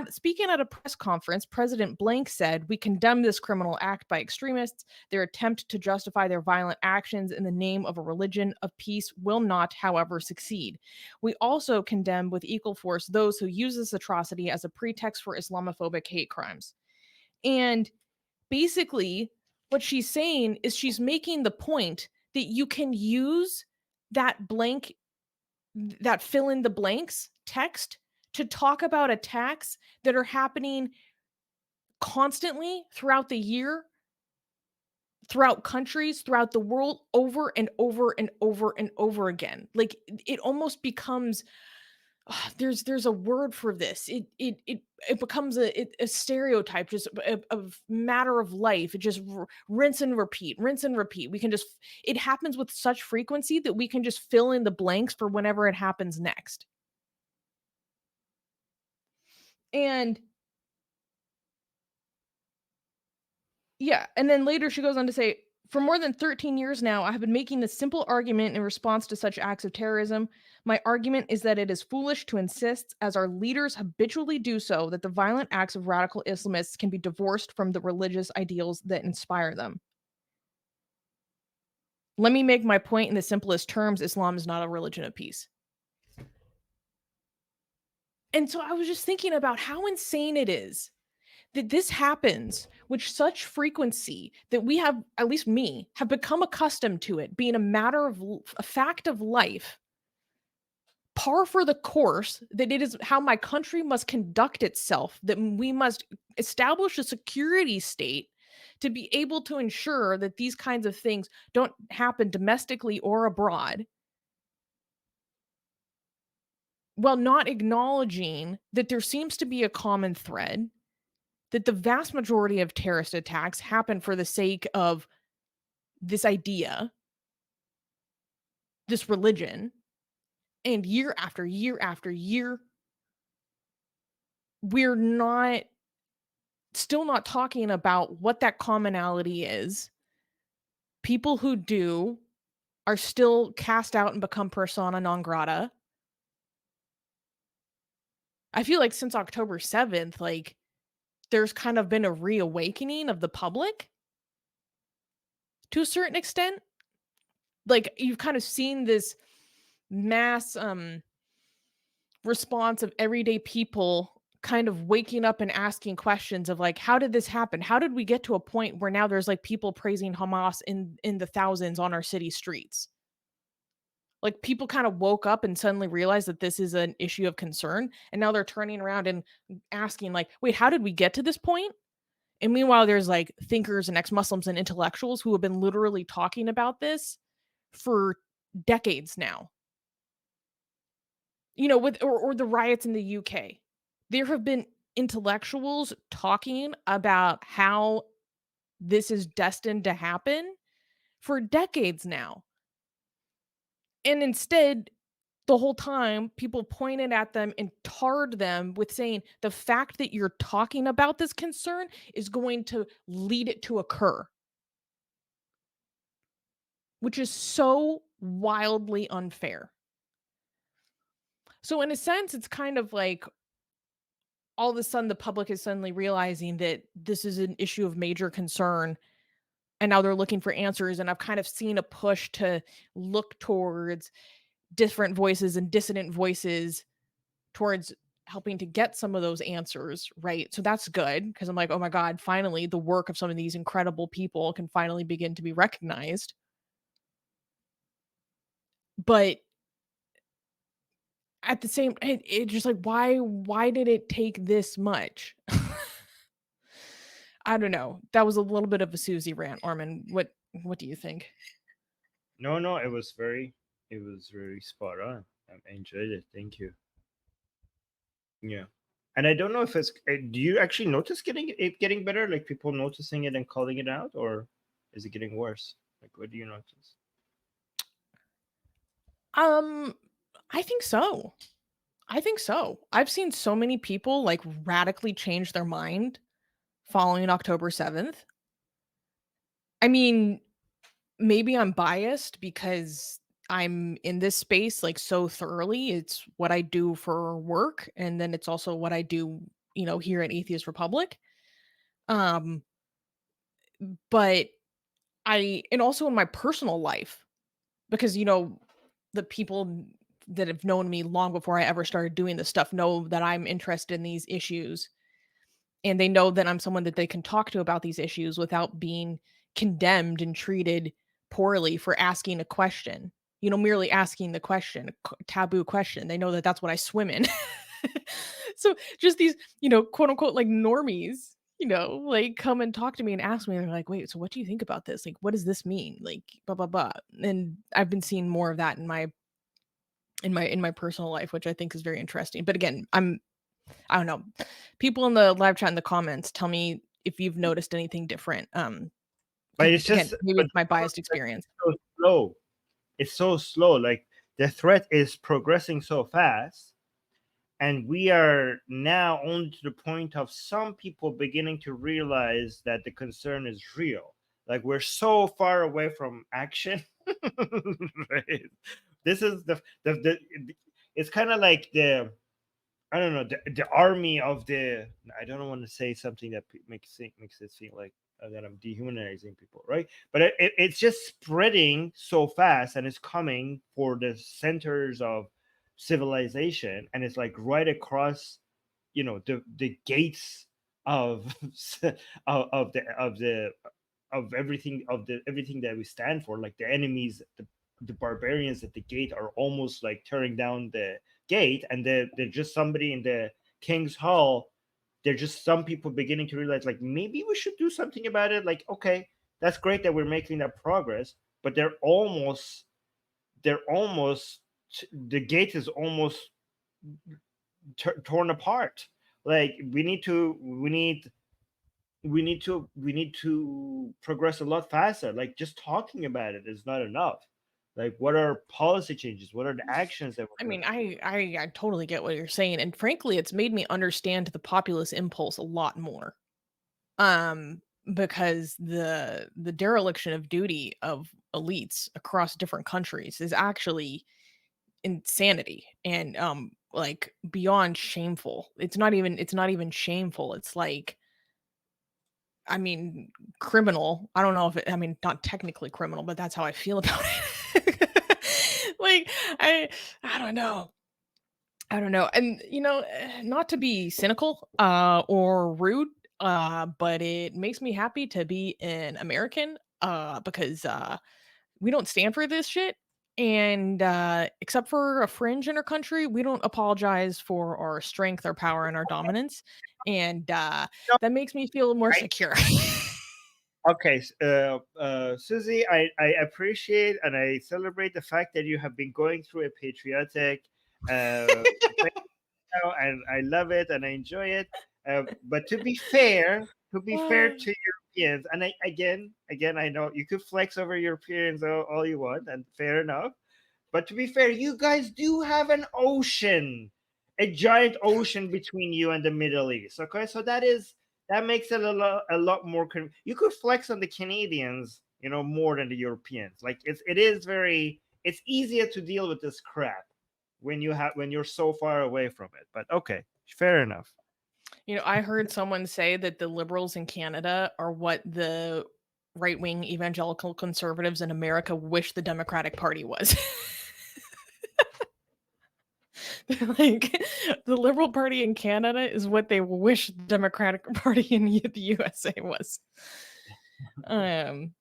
Speaking at a press conference, President Blank said, "We condemn this criminal act by extremists. Their attempt to justify their violent actions in the name of a religion of peace will not, however, succeed. We also condemn with equal force those who use this atrocity as a pretext for Islamophobic hate crimes." And basically, what she's saying is she's making the point that you can use that blank, that fill in the blanks text to talk about attacks that are happening constantly throughout the year, throughout countries, throughout the world, over and over and over and over again. Like it almost becomes there's a word for this. It becomes a stereotype, just a matter of life. It just rinse and repeat, rinse and repeat. We can just it happens with such frequency that we can just fill in the blanks for whenever it happens next. And yeah, and then later she goes on to say, for more than 13 years now, I have been making a simple argument in response to such acts of terrorism. My argument is that it is foolish to insist, as our leaders habitually do so, that the violent acts of radical Islamists can be divorced from the religious ideals that inspire them. Let me make my point in the simplest terms: Islam is not a religion of peace. And so I was just thinking about how insane it is that this happens with such frequency that we have, at least me, have become accustomed to it being a matter of a fact of life, par for the course, that it is how my country must conduct itself, that we must establish a security state to be able to ensure that these kinds of things don't happen domestically or abroad, while not acknowledging that there seems to be a common thread, that the vast majority of terrorist attacks happen for the sake of this idea, this religion, and year after year after year, we're not still not talking about what that commonality is. People who do are still cast out and become persona non grata. I feel like since October 7th, like there's kind of been a reawakening of the public to a certain extent. Like you've kind of seen this mass response of everyday people kind of waking up and asking questions of like, how did this happen? How did we get to a point where now there's like people praising Hamas in the thousands on our city streets? Like people kind of woke up and suddenly realized that this is an issue of concern, and now they're turning around and asking like, wait, how did we get to this point? And meanwhile, there's like thinkers and ex-Muslims and intellectuals who have been literally talking about this for decades now. With or the riots in the UK. There have been intellectuals talking about how this is destined to happen for decades now. And instead, the whole time, people pointed at them and tarred them with saying the fact that you're talking about this concern is going to lead it to occur, which is so wildly unfair. So, in a sense, it's kind of like all of a sudden the public is suddenly realizing that this is an issue of major concern, and now they're looking for answers. And I've kind of seen a push to look towards different voices and dissident voices towards helping to get some of those answers, right? So that's good because I'm like, oh my God, finally the work of some of these incredible people can finally begin to be recognized. But at the same it just like why did it take this much? I don't know. That was a little bit of a Susie rant, Armin. What do you think? No, no, it was very spot on. I enjoyed it. Thank you. Yeah. And I don't know if do you actually notice it getting better? Like people noticing it and calling it out, or is it getting worse? Like, what do you notice? Um, I think so. I think so. I've seen so many people like radically change their mind following October 7th. I mean, maybe I'm biased because I'm in this space like so thoroughly. It's what I do for work, and then it's also what I do, here at Atheist Republic. Um, but and also in my personal life, because the people that have known me long before I ever started doing this stuff know that I'm interested in these issues, and they know that I'm someone that they can talk to about these issues without being condemned and treated poorly for asking a question. Merely asking the question, taboo question. They know that that's what I swim in. So just these, quote unquote, like normies, like come and talk to me and ask me. They're like, wait, so what do you think about this? Like, what does this mean? Like, blah blah blah. And I've been seeing more of that in my personal life, which I think is very interesting. But again, I don't know. People in the live chat in the comments tell me if you've noticed anything different. But Because it's again, just, maybe but it's my biased experience. so slow. It's so slow. Like the threat is progressing so fast, and we are now only to the point of some people beginning to realize that the concern is real. Like we're so far away from action. Right? This is the it's kind of like the, I don't know, the army of the, I don't want to say something that makes it seem like that I'm dehumanizing people, right? But it's just spreading so fast, and it's coming for the centers of civilization, and it's like right across, the gates of of the of everything that we stand for. Like the enemies, the barbarians at the gate are almost like tearing down the gate, and they're just somebody in the king's hall. They're just some people beginning to realize like maybe we should do something about it. Like, okay, that's great that we're making that progress, but they're almost the gate is almost torn apart. Like we need to progress a lot faster. Like just talking about it is not enough. Like what are policy changes, what are the actions that I we're going mean, to do? I totally get what you're saying, and frankly, it's made me understand the populist impulse a lot more. Um, because the dereliction of duty of elites across different countries is actually insanity and like beyond shameful. It's not even shameful. It's like, I mean, criminal. I don't know if I mean, not technically criminal, but that's how I feel about it. Like, I don't know. I don't know. And not to be cynical or rude, but it makes me happy to be an American because we don't stand for this shit. And except for a fringe in our country, we don't apologize for our strength, our power, and our dominance. And No, that makes me feel more I, secure. okay, Susie, I appreciate and I celebrate the fact that you have been going through a patriotic uh, now, and I love it and I enjoy it. But to be fair to Europeans, and again, I know you could flex over Europeans all you want, and fair enough. But to be fair, you guys do have an ocean, a giant ocean between you and the Middle East. Okay, so that makes it a lot more. You could flex on the Canadians, more than the Europeans. Like it's easier to deal with this crap when you're so far away from it. But okay, fair enough. I heard someone say that the liberals in Canada are what the right wing evangelical conservatives in America wish the Democratic Party was. Like the Liberal Party in Canada is what they wish the Democratic Party in the USA was. Um,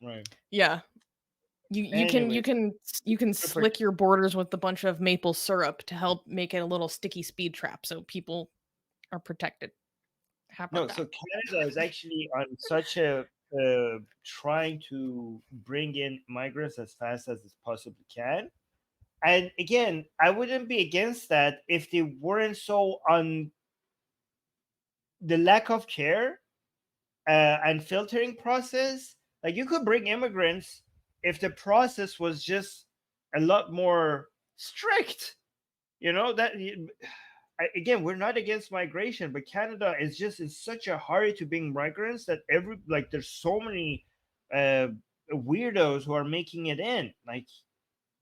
Right. yeah, you can you Anyways, can you can super. slick your borders with a bunch of maple syrup to help make it a little sticky speed trap so people are protected. How about No, that? so Canada is actually on such a trying to bring in migrants as fast as it possibly can. And again, I wouldn't be against that if they weren't so on the lack of care and filtering process. Like you could bring immigrants if the process was just a lot more strict. That again, we're not against migration, but Canada is just in such a hurry to bring migrants that there's so many uh, weirdos who are making it in. Like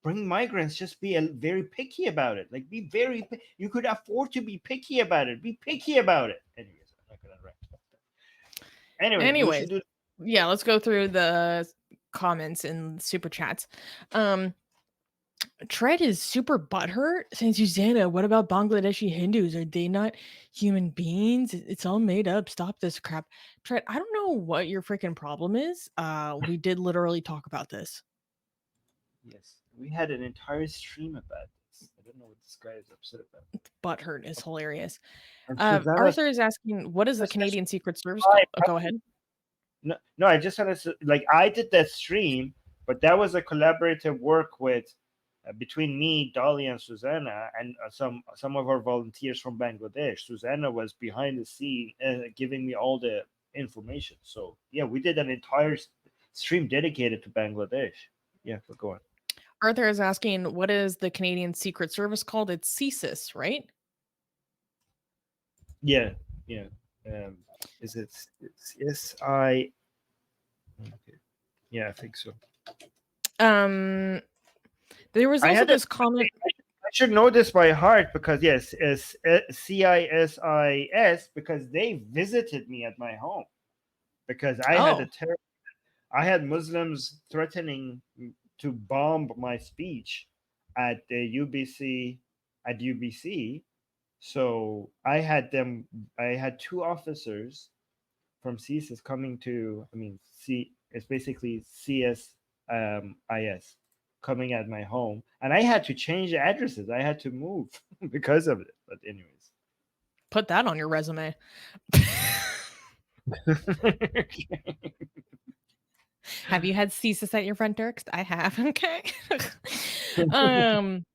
bring migrants, just be very picky about it. Like be very. You could afford to be picky about it. Be picky about it. Anyways, I'm not gonna write about that. Anyways, we Anyways, should do. yeah, let's go through the comments and super chats. Um, Tread is super butthurt saying, Susanna, what about Bangladeshi Hindus? Are they not human beings? It's all made up. Stop this crap. Tread, I don't know what your freaking problem is. We did literally talk about this. Yes, we had an entire stream about this. I don't know what this guy is upset about. Butthurt is hilarious. And Susanna Arthur is asking, what is the just says, Canadian Secret Service "Why? called? Oh, go ahead. No, no, I just had to like I did that stream, but that was a collaborative work with between me, Dolly, and Susanna, and some of our volunteers from Bangladesh. Susanna was behind the scene, giving me all the information. So yeah, we did an entire stream dedicated to Bangladesh. Yeah, but go on. Arthur is asking, what is the Canadian Secret Service called? It's CSIS, right? Yeah, yeah. Um, is it? It's SI? Okay. Yeah, I think so. Um, there was I also had to. this comment. I should know this by heart because yes, it's CISIS because they visited me at my home because Oh, I had Muslims threatening to bomb my speech at the UBC. So I had two officers from CSIS coming to, I mean, it's basically CSIS coming at my home. And I had to change the addresses. I had to move because of it. But, anyways. put that on your resume. Have you had CSIS at your front door? 'Cause I have. Okay. um,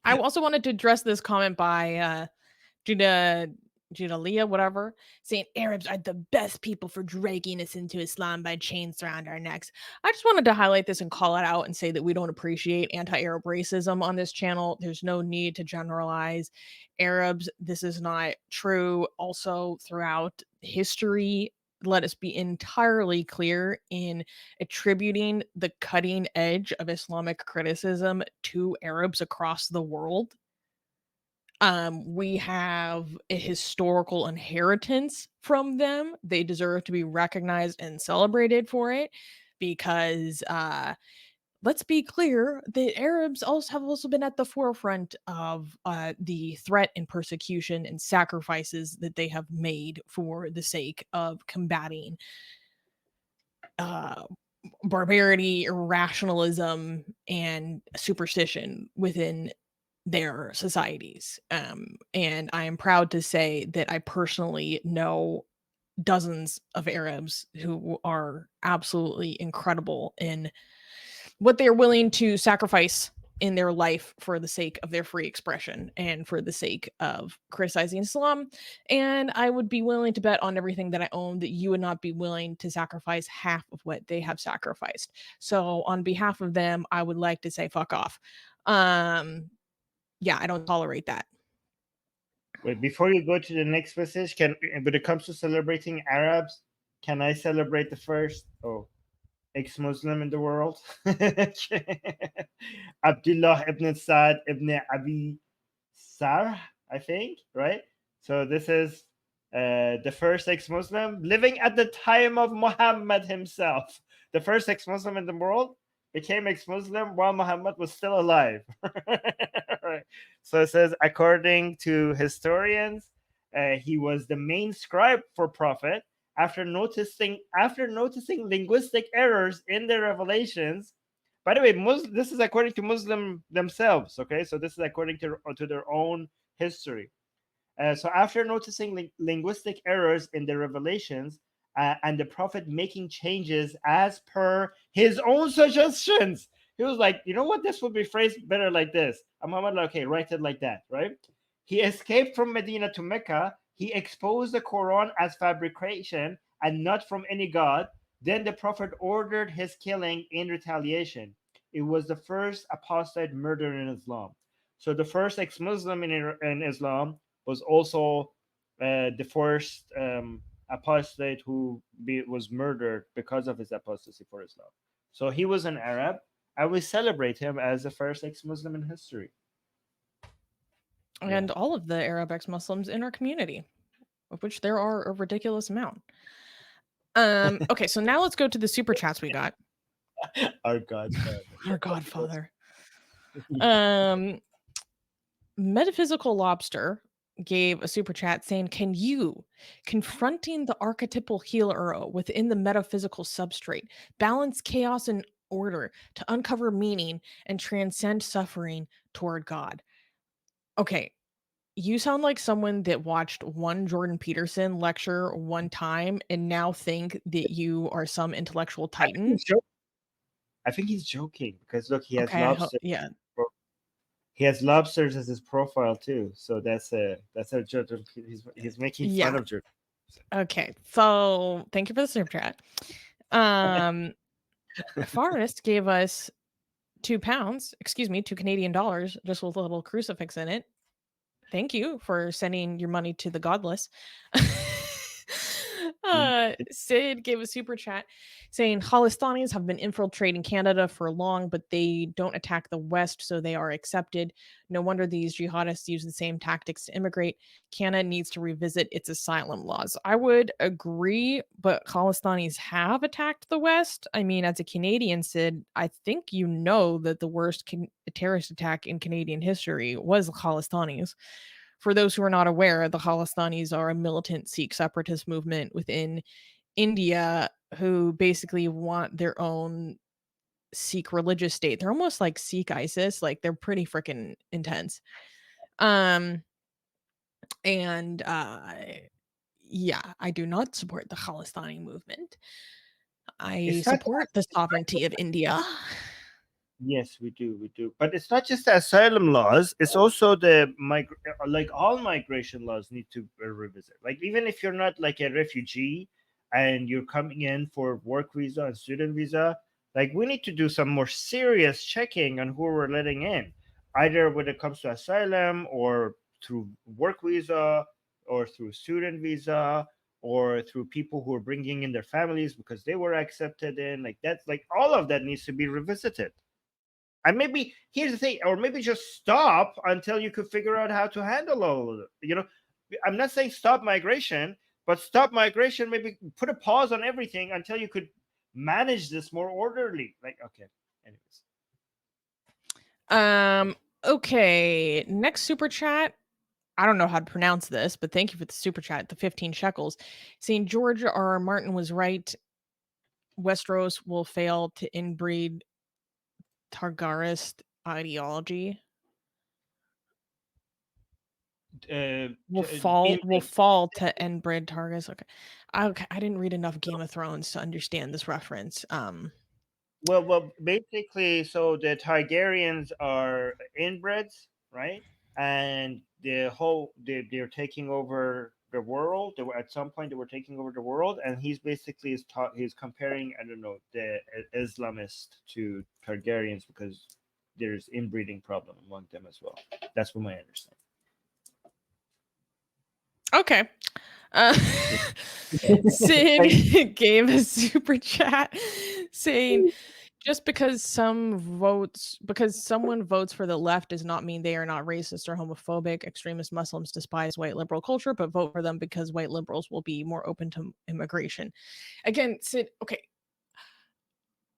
I also wanted to address this comment by Judah Leah, whatever, saying Arabs are the best people for dragging us into Islam by chains around our necks. I just wanted to highlight this and call it out and say that we don't appreciate anti-Arab racism on this channel. There's no need to generalize Arabs. This is not true. Also, throughout history, let us be entirely clear in attributing the cutting edge of Islamic criticism to Arabs across the world. We have a historical inheritance from them. They deserve to be recognized and celebrated for it because let's be clear, the Arabs also have also been at the forefront of the threat and persecution and sacrifices that they have made for the sake of combating uh, barbarity, irrationalism, and superstition within their societies. And I am proud to say that I personally know dozens of Arabs who are absolutely incredible in what they're willing to sacrifice in their life for the sake of their free expression and for the sake of criticizing Islam. And I would be willing to bet on everything that I own that you would not be willing to sacrifice half of what they have sacrificed. So, on behalf of them, I would like to say fuck off. Um, yeah, I don't tolerate that. Wait, before you go to the next message, can when it comes to celebrating Arabs, can I celebrate the first ex-Muslim in the world? Abdullah ibn Sa'd ibn Abi Sarh, I think, right? So this is the first ex-Muslim living at the time of Muhammad himself. The first ex-Muslim in the world became ex-Muslim while Muhammad was still alive. Right. So it says, according to historians, he was the main scribe for Prophet. After noticing linguistic errors in the revelations, by the way, this is according to Muslim themselves. Okay, so this is according to their own history. So after noticing linguistic errors in the revelations, and the Prophet making changes as per his own suggestions, he was like, you know what, this would be phrased better like this. And Muhammad, like, okay, write it like that, right? He escaped from Medina to Mecca. He exposed the Quran as fabrication and not from any god. Then the Prophet ordered his killing in retaliation. It was the first apostate murder in Islam. So the first ex-Muslim in Islam was also the first apostate who was murdered because of his apostasy for Islam. So he was an Arab, and we celebrate him as the first ex-Muslim in history. Yeah. And all of the Arab ex Muslims in our community, of which there are a ridiculous amount. Okay, so now let's go to the super chats we got. Our Godfather. Our Godfather. Um, Metaphysical Lobster gave a super chat saying, "Can you, confronting the archetypal hero within the metaphysical substrate, balance chaos and order to uncover meaning and transcend suffering toward God?" Okay, you sound like someone that watched one Jordan Peterson lecture one time and now think that you are some intellectual I think titan. I think he's joking because look, Okay, I hope, yeah. he has lobsters as his profile too. So that's a Jordan. He's making fun Yeah. of Jordan. Okay. So thank you for the super chat. Um Forrest gave us £2, excuse me, $2 Canadian, just with a little crucifix in it. Thank you for sending your money to the godless. Sid gave a super chat saying Khalistanis have been infiltrating Canada for long, but they don't attack the West, so they are accepted. No wonder these jihadists use the same tactics to immigrate. Canada needs to revisit its asylum laws. I would agree, but Khalistanis have attacked the West. I mean, as a Canadian, Sid, I think you know that the worst terrorist attack in Canadian history was the Khalistanis. For those who are not aware, the Khalistanis are a militant Sikh separatist movement within India who basically want their own Sikh religious state. They're almost like Sikh ISIS, like they're pretty freaking intense. Um and yeah, I do not support the Khalistani movement. I It's not. support the sovereignty of India. Yes, we do, but it's not just the asylum laws. It's also the like all migration laws need to revisit. Like even if you're not like a refugee and you're coming in for work visa and student visa, like we need to do some more serious checking on who we're letting in, either when it comes to asylum or through work visa or through student visa or through people who are bringing in their families because they were accepted in. Like that's like all of that needs to be revisited. And maybe here's the thing, or maybe just stop until you could figure out how to handle all of it. I'm not saying stop migration, but stop migration, maybe put a pause on everything until you could manage this more orderly. Like, okay, anyways. Um. Okay. Next super chat. I don't know how to pronounce this, but thank you for the super chat. The 15 shekels, saying George R. R. Martin was right. Westeros will fail to inbreed Targarist ideology. Will Inbreed. fall to inbred Targets. Okay. I didn't read enough Game of Thrones to understand this reference. Well, basically, so the Targaryens are inbreds, right? And they're taking over the world. They were at some point they were taking over the world, and he's basically he's comparing, I don't know, the Islamist to Targaryens because there's inbreeding problem among them as well. That's what my understanding. Okay. Uh, Like, Sid gave a super chat saying just because someone votes for the left does not mean they are not racist or homophobic. Extremist Muslims despise white liberal culture, but vote for them because white liberals will be more open to immigration. Again, Sid, okay,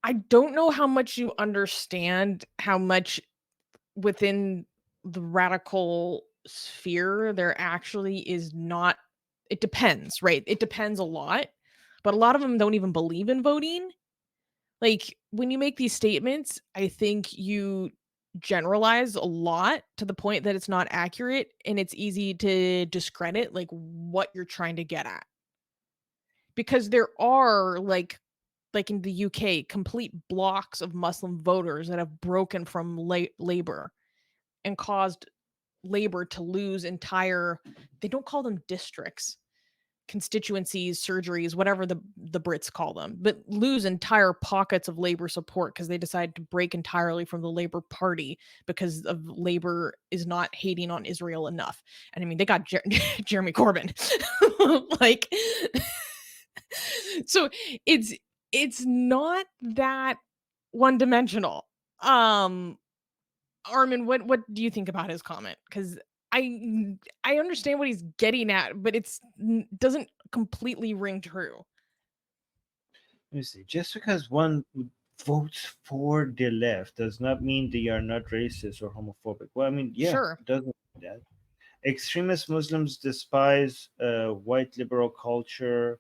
I don't know how much you understand how much within the radical sphere there actually is not. It depends, right? It depends a lot, but a lot of them don't even believe in voting. Like, when you make these statements, I think you generalize a lot to the point that it's not accurate, and it's easy to discredit, like, what you're trying to get at. Because there are, like in the UK, complete blocks of Muslim voters that have broken from Labour and caused Labour to lose entire, they don't call them districts, constituencies, surgeries, whatever the Brits call them, but lose entire pockets of Labour support because they decided to break entirely from the Labour Party because of Labour is not hating on Israel enough. And I mean, they got Jeremy Corbyn. Like, so it's not that one dimensional. Um Armin, what do you think about his comment? Because I understand what he's getting at, but it's doesn't completely ring true. let me see. Just because one votes for the left does not mean they are not racist or homophobic. Well, I mean, yeah, Sure. it doesn't mean that. Extremist Muslims despise white liberal culture,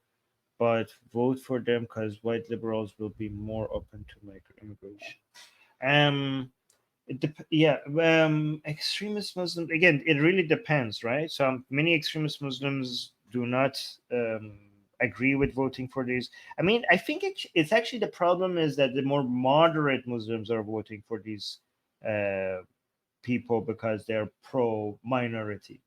but vote for them because white liberals will be more open to immigration. Um, yeah, extremist Muslims, again, it really depends, right? So many extremist Muslims do not agree with voting for these. I mean, I think it's actually the problem is that the more moderate Muslims are voting for these uh, people because they're pro minority.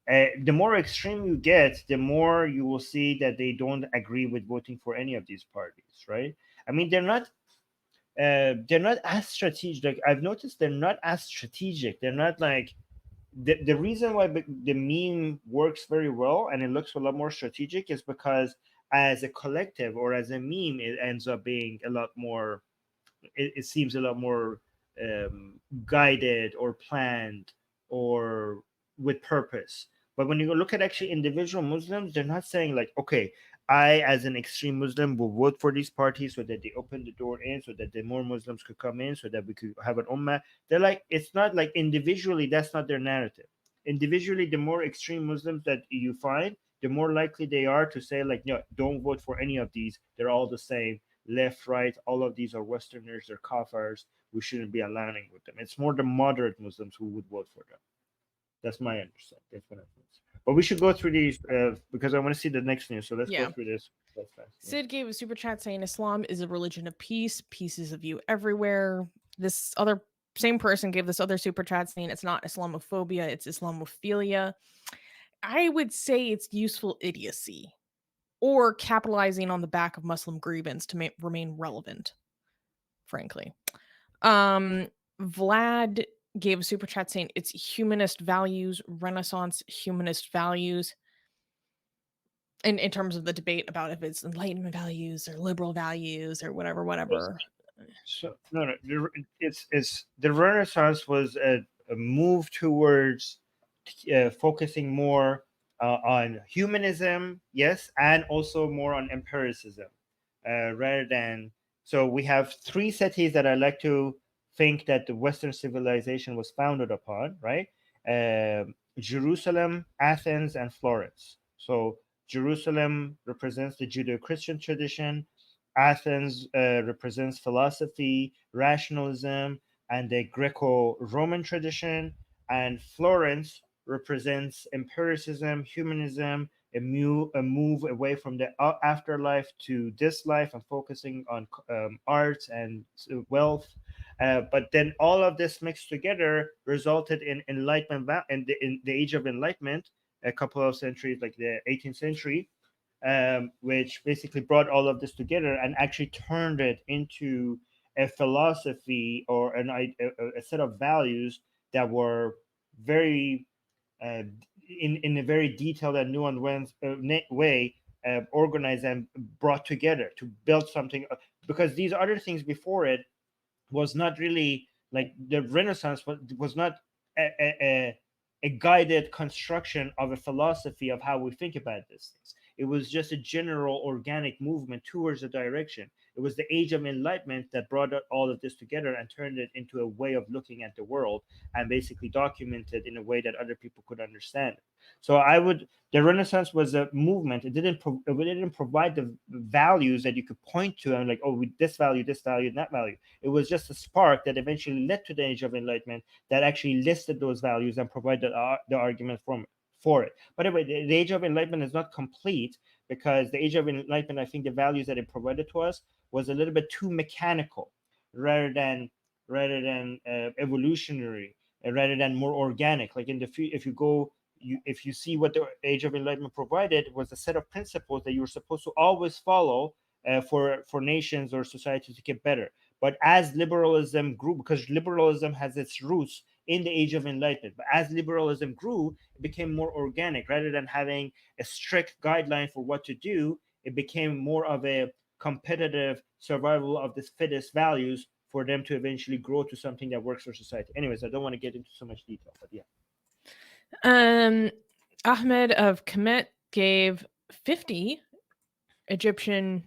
The more extreme you get, the more you will see that they don't agree with voting for any of these parties, right? I mean, they're not as strategic. Like, I've noticed they're not as strategic. They're not like the reason why the meme works very well and it looks a lot more strategic is because as a collective or as a meme, it ends up being a lot more. It seems a lot more guided or planned or with purpose. But when you look at actually individual Muslims, they're not saying like, okay, I as an extreme Muslim will vote for these parties so that they open the door in, so that the more Muslims could come in, so that we could have an ummah. They're like, it's not like individually, that's not their narrative. Individually, the more extreme Muslims that you find, the more likely they are to say like, no, don't vote for any of these. They're all the same, left, right, all of these are Westerners, they're kafirs. We shouldn't be aligning with them. It's more the moderate Muslims who would vote for them. That's my understanding. That's what I think. But we should go through these because I want to see the next news. So let's go Yeah. through this. That's fast. Yeah. Sid gave a super chat saying Islam is a religion of peace. Peace is of you everywhere. This other same person gave this other super chat saying it's not Islamophobia, it's Islamophilia. I would say it's useful idiocy or capitalizing on the back of Muslim grievance to remain relevant, frankly. Vlad gave a super chat saying it's humanist values, Renaissance humanist values. In terms of the debate about if it's enlightenment values or liberal values or whatever. So no, it's the Renaissance was a move towards focusing more on humanism, yes, and also more on empiricism, rather than. So we have three cities that I like to think that the Western civilization was founded upon, right? Jerusalem, Athens, and Florence. So Jerusalem represents the Judeo-Christian tradition. Athens represents philosophy, rationalism, and the Greco-Roman tradition, and Florence represents empiricism, humanism, a move away from the afterlife to this life and focusing on art and wealth. But then all of this mixed together resulted in enlightenment, in the age of enlightenment, a couple of centuries, like the 18th century, which basically brought all of this together and actually turned it into a philosophy or a set of values that were very in a very detailed and nuanced way, organized and brought together to build something. Because these other things before it was not really like the Renaissance was not a, a, a guided construction of a philosophy of how we think about these things. It was just a general organic movement towards a direction. It was the age of enlightenment that brought all of this together and turned it into a way of looking at the world and basically documented in a way that other people could understand it. So the Renaissance was a movement. It didn't provide the values that you could point to and like, oh, with this value, and that value. It was just a spark that eventually led to the age of enlightenment that actually listed those values and provided the argument for it. By the way, the age of enlightenment is not complete because the age of enlightenment, I think the values that it provided to us was a little bit too mechanical rather than evolutionary, rather than more organic. Like if you go if you see what the age of enlightenment provided was a set of principles that you were supposed to always follow for nations or societies to get better. But as liberalism grew, because liberalism has its roots in the age of enlightenment, but as liberalism grew, it became more organic. Rather than having a strict guideline for what to do, it became more of a competitive survival of the fittest values for them to eventually grow to something that works for society. Anyways, I don't want to get into so much detail, but yeah. Um, Ahmed of Kemet gave 50 Egyptian,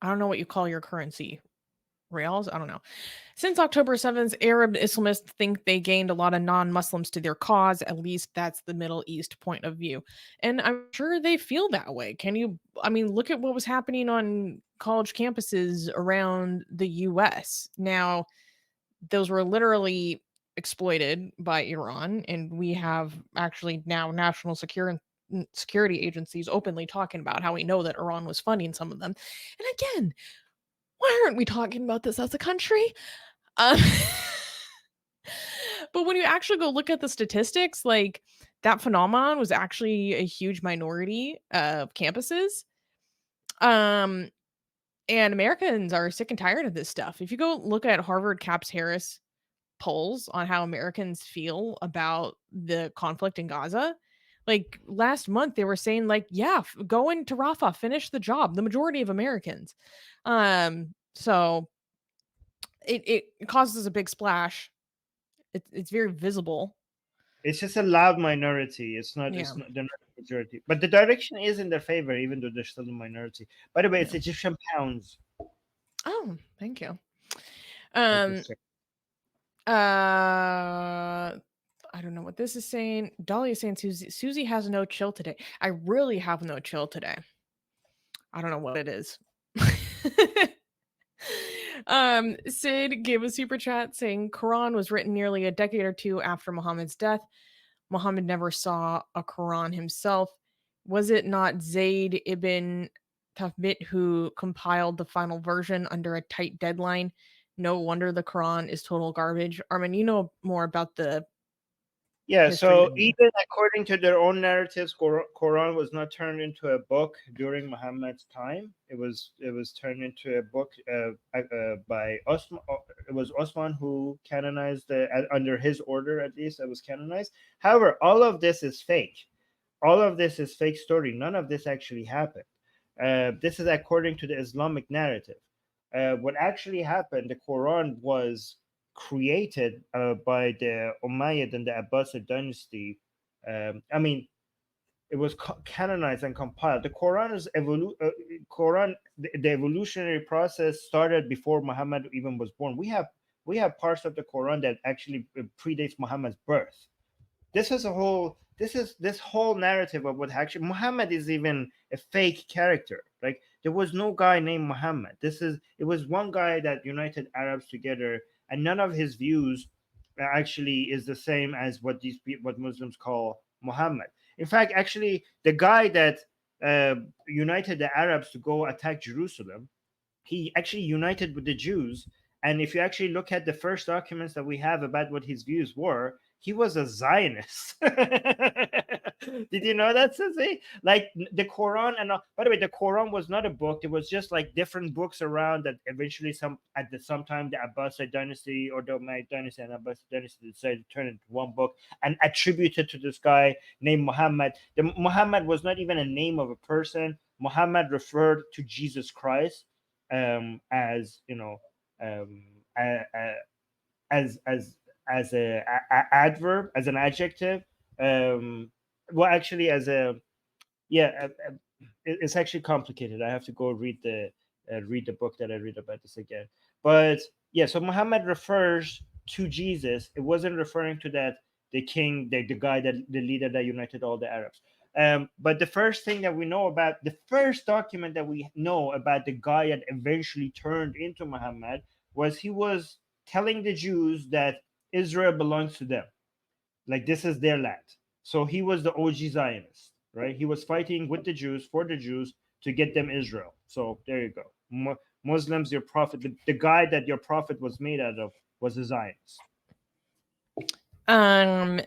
I don't know what you call your currency, reals? I don't know. Since October 7th, Arab Islamists think they gained a lot of non Muslims to their cause. At least that's the Middle East point of view. And I'm sure they feel that way. I mean, look at what was happening on college campuses around the US. Now, those were literally exploited by Iran. And we have actually now security agencies openly talking about how we know that Iran was funding some of them. And again, why aren't we talking about this as a country? Um, but when you actually go look at the statistics, like that phenomenon was actually a huge minority of campuses. Um, and Americans are sick and tired of this stuff. If you go look at Harvard Caps Harris polls on how Americans feel about the conflict in Gaza, like last month they were saying like, yeah, go into Rafah, finish the job. The majority of Americans. So it causes a big splash. It's very visible. It's just a loud minority. It's not. Yeah, It's not. They're not a majority. But the direction is in their favor, even though they're still a minority. By the way, it's yeah. Egyptian pounds. Oh, thank you. I Um, just checked. I don't know what this is saying. Dolly is saying Susie has no chill today. I really have no chill today. I don't know what it is. Sid gave a super chat saying Quran was written nearly a decade or two after Muhammad's death. Muhammad never saw a Quran himself. Was it not Zayd ibn Thabit who compiled the final version under a tight deadline? No wonder the Quran is total garbage. Armin, you know more about the Yeah, history so than me. even according to their own narratives, Quran was not turned into a book during Muhammad's time. It was turned into a book by Osman. It was Osman who canonized under his order, at least it was canonized. However, all of this is fake. All of this is fake story. None of this actually happened. This is according to the Islamic narrative. What actually happened, the Quran was created by the Umayyad and the Abbasid dynasty. I mean, it was canonized and compiled. The Quran the evolutionary process started before Muhammad even was born. We have We have parts of the Quran that actually predates Muhammad's birth. This is a whole this whole narrative of what actually Muhammad is even a fake character. Like there was no guy named Muhammad. It was one guy that united Arabs together, and none of his views actually is the same as what what Muslims call Muhammad. In fact, actually, the guy that uh, united the Arabs to go attack Jerusalem, he actually united with the Jews. And if you actually look at the first documents that we have about what his views were, he was a Zionist. Did you know that, Sissy? Like the Quran, and by the way, the Quran was not a book. It was just like different books around that eventually some time the Abbasid dynasty or the Umayyad dynasty and Abbasid dynasty decided to turn it into one book and attributed to this guy named Muhammad. The Muhammad was not even a name of a person. Muhammad referred to Jesus Christ as you know um, a, a, as adverb, as an adjective. Well, actually, as a yeah, it's actually complicated. I have to go read the book that I read about this again. But yeah, so Muhammad refers to Jesus. It wasn't referring to that the king, the guy that the leader that united all the Arabs. But the first thing that we know about the first document that we know about the guy that eventually turned into Muhammad was he was telling the Jews that Israel belongs to them, like this is their land. So he was the OG Zionist, right? He was fighting with the Jews for the Jews to get them Israel. So there you go. Muslims, your prophet, the guy that your prophet was made out of was a Zionist. Um,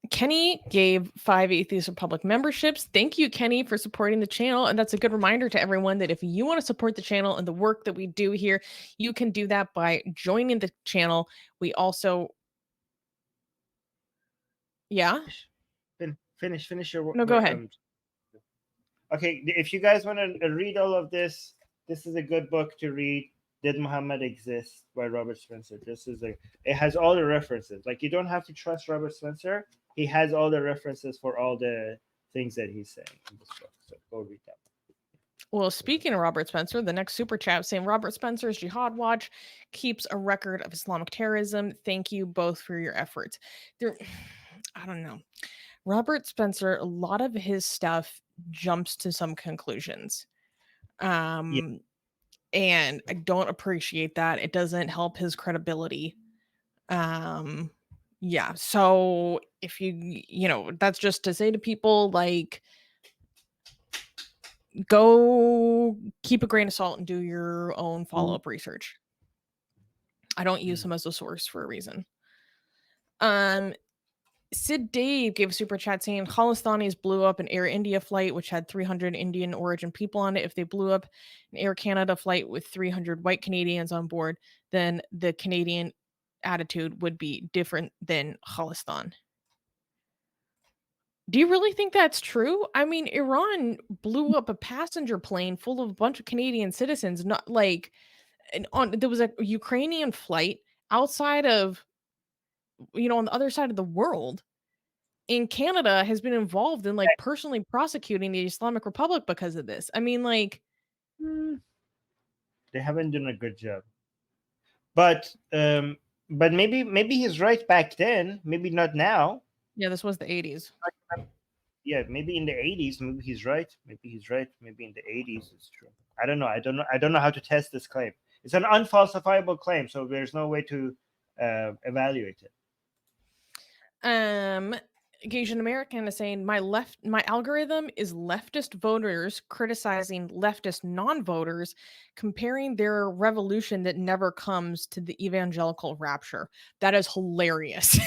Kenny gave 5 Atheist Republic memberships. Thank you, Kenny, for supporting the channel. And that's a good reminder to everyone that if you want to support the channel and the work that we do here, you can do that by joining the channel. We also, yeah, Finish your no, go ahead. okay, if you guys want to read all of this, this is a good book to read. Did Muhammad Exist by Robert Spencer. It has all the references. Like you don't have to trust Robert Spencer. He has all the references for all the things that he's saying in this book. So go read that. Well, speaking of Robert Spencer, the next super chat saying Robert Spencer's Jihad Watch keeps a record of Islamic terrorism. Thank you both for your efforts. There, I don't know. Robert Spencer, a lot of his stuff jumps to some conclusions. Yeah. And I don't appreciate that. It doesn't help his credibility. Yeah. So if that's just to say to people like go keep a grain of salt and do your own follow-up research. I don't use him as a source for a reason. Sid Dave gave a super chat saying Khalistanis blew up an Air India flight which had 300 Indian origin people on it. If they blew up an Air Canada flight with 300 white Canadians on board, then the Canadian attitude would be different than Khalistan. Do you really think that's true? I mean, Iran blew up a passenger plane full of a bunch of Canadian citizens, not like there was a Ukrainian flight outside of, on the other side of the world. And Canada has been involved in like personally prosecuting the Islamic Republic because of this. I mean, like, they haven't done a good job. But maybe he's right back then. Maybe not now. yeah, this was the 80s. Yeah, maybe in the 80s. Maybe he's right. Maybe he's right. Maybe in the 80s it's true. I don't know. I don't know how to test this claim. It's an unfalsifiable claim, so there's no way to evaluate it. Asian American is saying my algorithm is leftist voters criticizing leftist non-voters, comparing their revolution that never comes to the evangelical rapture. That is hilarious.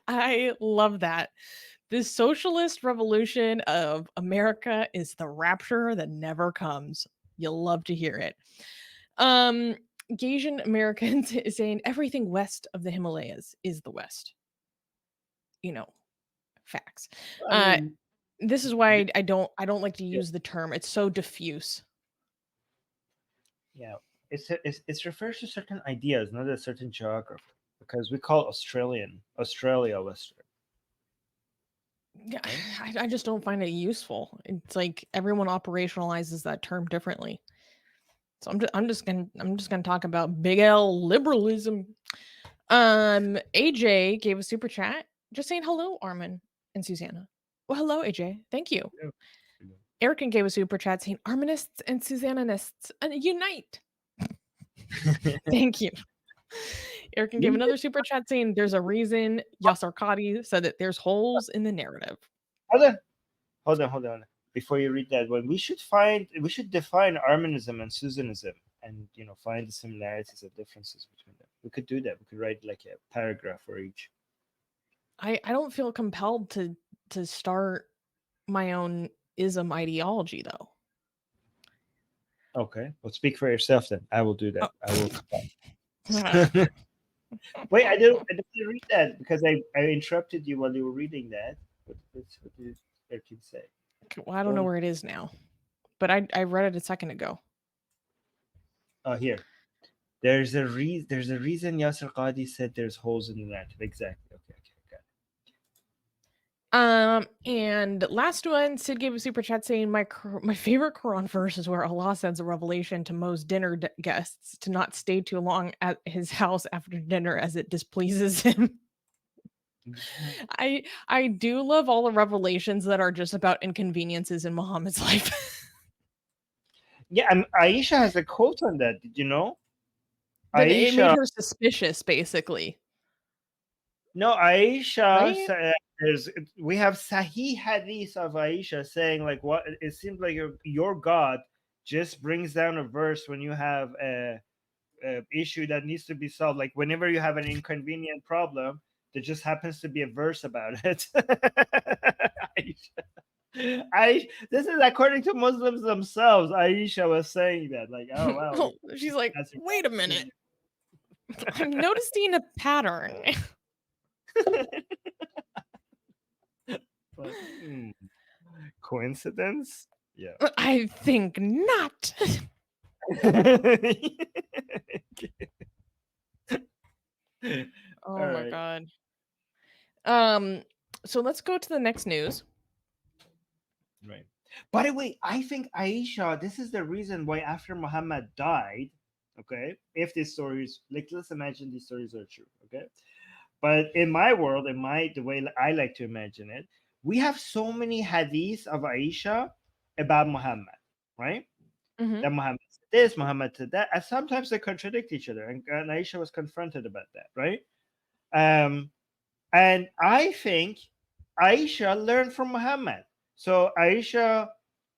I love that. The socialist revolution of America is the rapture that never comes. You'll love to hear it. Asian Americans is saying everything west of the Himalayas is the West. Facts. I mean, This is why I don't like to use the term. It's so diffuse. yeah, it refers to certain ideas, not a certain geography. Because we call Australia Western. Yeah, I just don't find it useful. It's like everyone operationalizes that term differently. So I'm just gonna talk about big L liberalism. AJ gave a super chat just saying hello, Armin and Susanna. Well, hello, AJ. Thank you. Yeah. Erican gave a super chat saying Arminists and Susannists unite. Thank you. Erican gave another super chat saying there's a reason Yasser Qadi said that there's holes in the narrative. Hold on, hold on. Before you read that one, we should define Armanism and Susanism, and find the similarities and differences between them. We could do that. We could write like a paragraph for each. I don't feel compelled to start my own ism ideology though. Okay, well, speak for yourself then. I will do that. Oh. I will. Wait, I didn't read that because I interrupted you while you were reading that. What did Erkin say? Well, I don't know where it is now, but I read it a second ago. Oh, here. There's a reason Yasser Qadi said there's holes in the narrative. Exactly. Okay, got it. And last one, Sid gave a super chat saying my favorite Quran verse is where Allah sends a revelation to most dinner guests to not stay too long at his house after dinner as it displeases him. I do love all the revelations that are just about inconveniences in Muhammad's life. Yeah, Aisha has a quote on that. Did you know? That it made her suspicious, basically. No, Aisha. Right? We have Sahih hadith of Aisha saying like, what it seems like your God just brings down a verse when you have a issue that needs to be solved. Like whenever you have an inconvenient problem, there just happens to be a verse about it. This is according to Muslims themselves. Aisha was saying that, like, oh wow. She's like, wait a minute. I'm noticing a pattern. But, coincidence? Yeah. I think not. Oh my god. So let's go to the next news. Right. By the way, I think Aisha, this is the reason why after Muhammad died, okay, if these stories, like, let's imagine these stories are true, okay? But in my world, the way I like to imagine it, we have so many hadiths of Aisha about Muhammad, right? Mm-hmm. That Muhammad said this, Muhammad said that, and sometimes they contradict each other, and Aisha was confronted about that, right? And I think Aisha learned from Muhammad. So Aisha,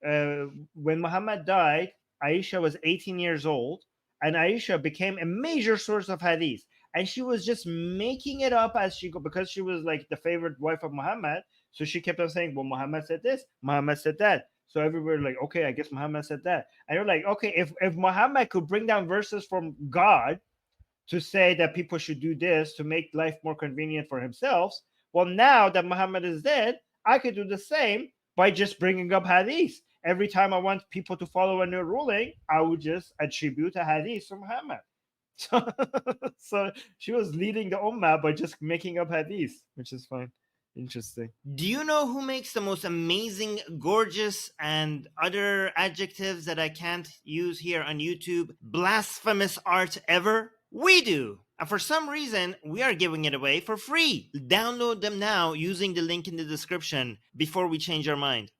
when Muhammad died, Aisha was 18 years old, and Aisha became a major source of hadith. And she was just making it up as she go, because she was like the favorite wife of Muhammad. So she kept on saying, well, Muhammad said this, Muhammad said that. So everybody like, okay, I guess Muhammad said that. And you're like, okay, if Muhammad could bring down verses from God to say that people should do this to make life more convenient for himself, well, now that Muhammad is dead, I could do the same by just bringing up hadith. Every time I want people to follow a new ruling, I would just attribute a hadith to Muhammad. So she was leading the ummah by just making up hadith, which is fine. Interesting. Do you know who makes the most amazing, gorgeous, and other adjectives that I can't use here on YouTube, blasphemous art ever? We do! And for some reason, we are giving it away for free. Download them now using the link in the description before we change our mind.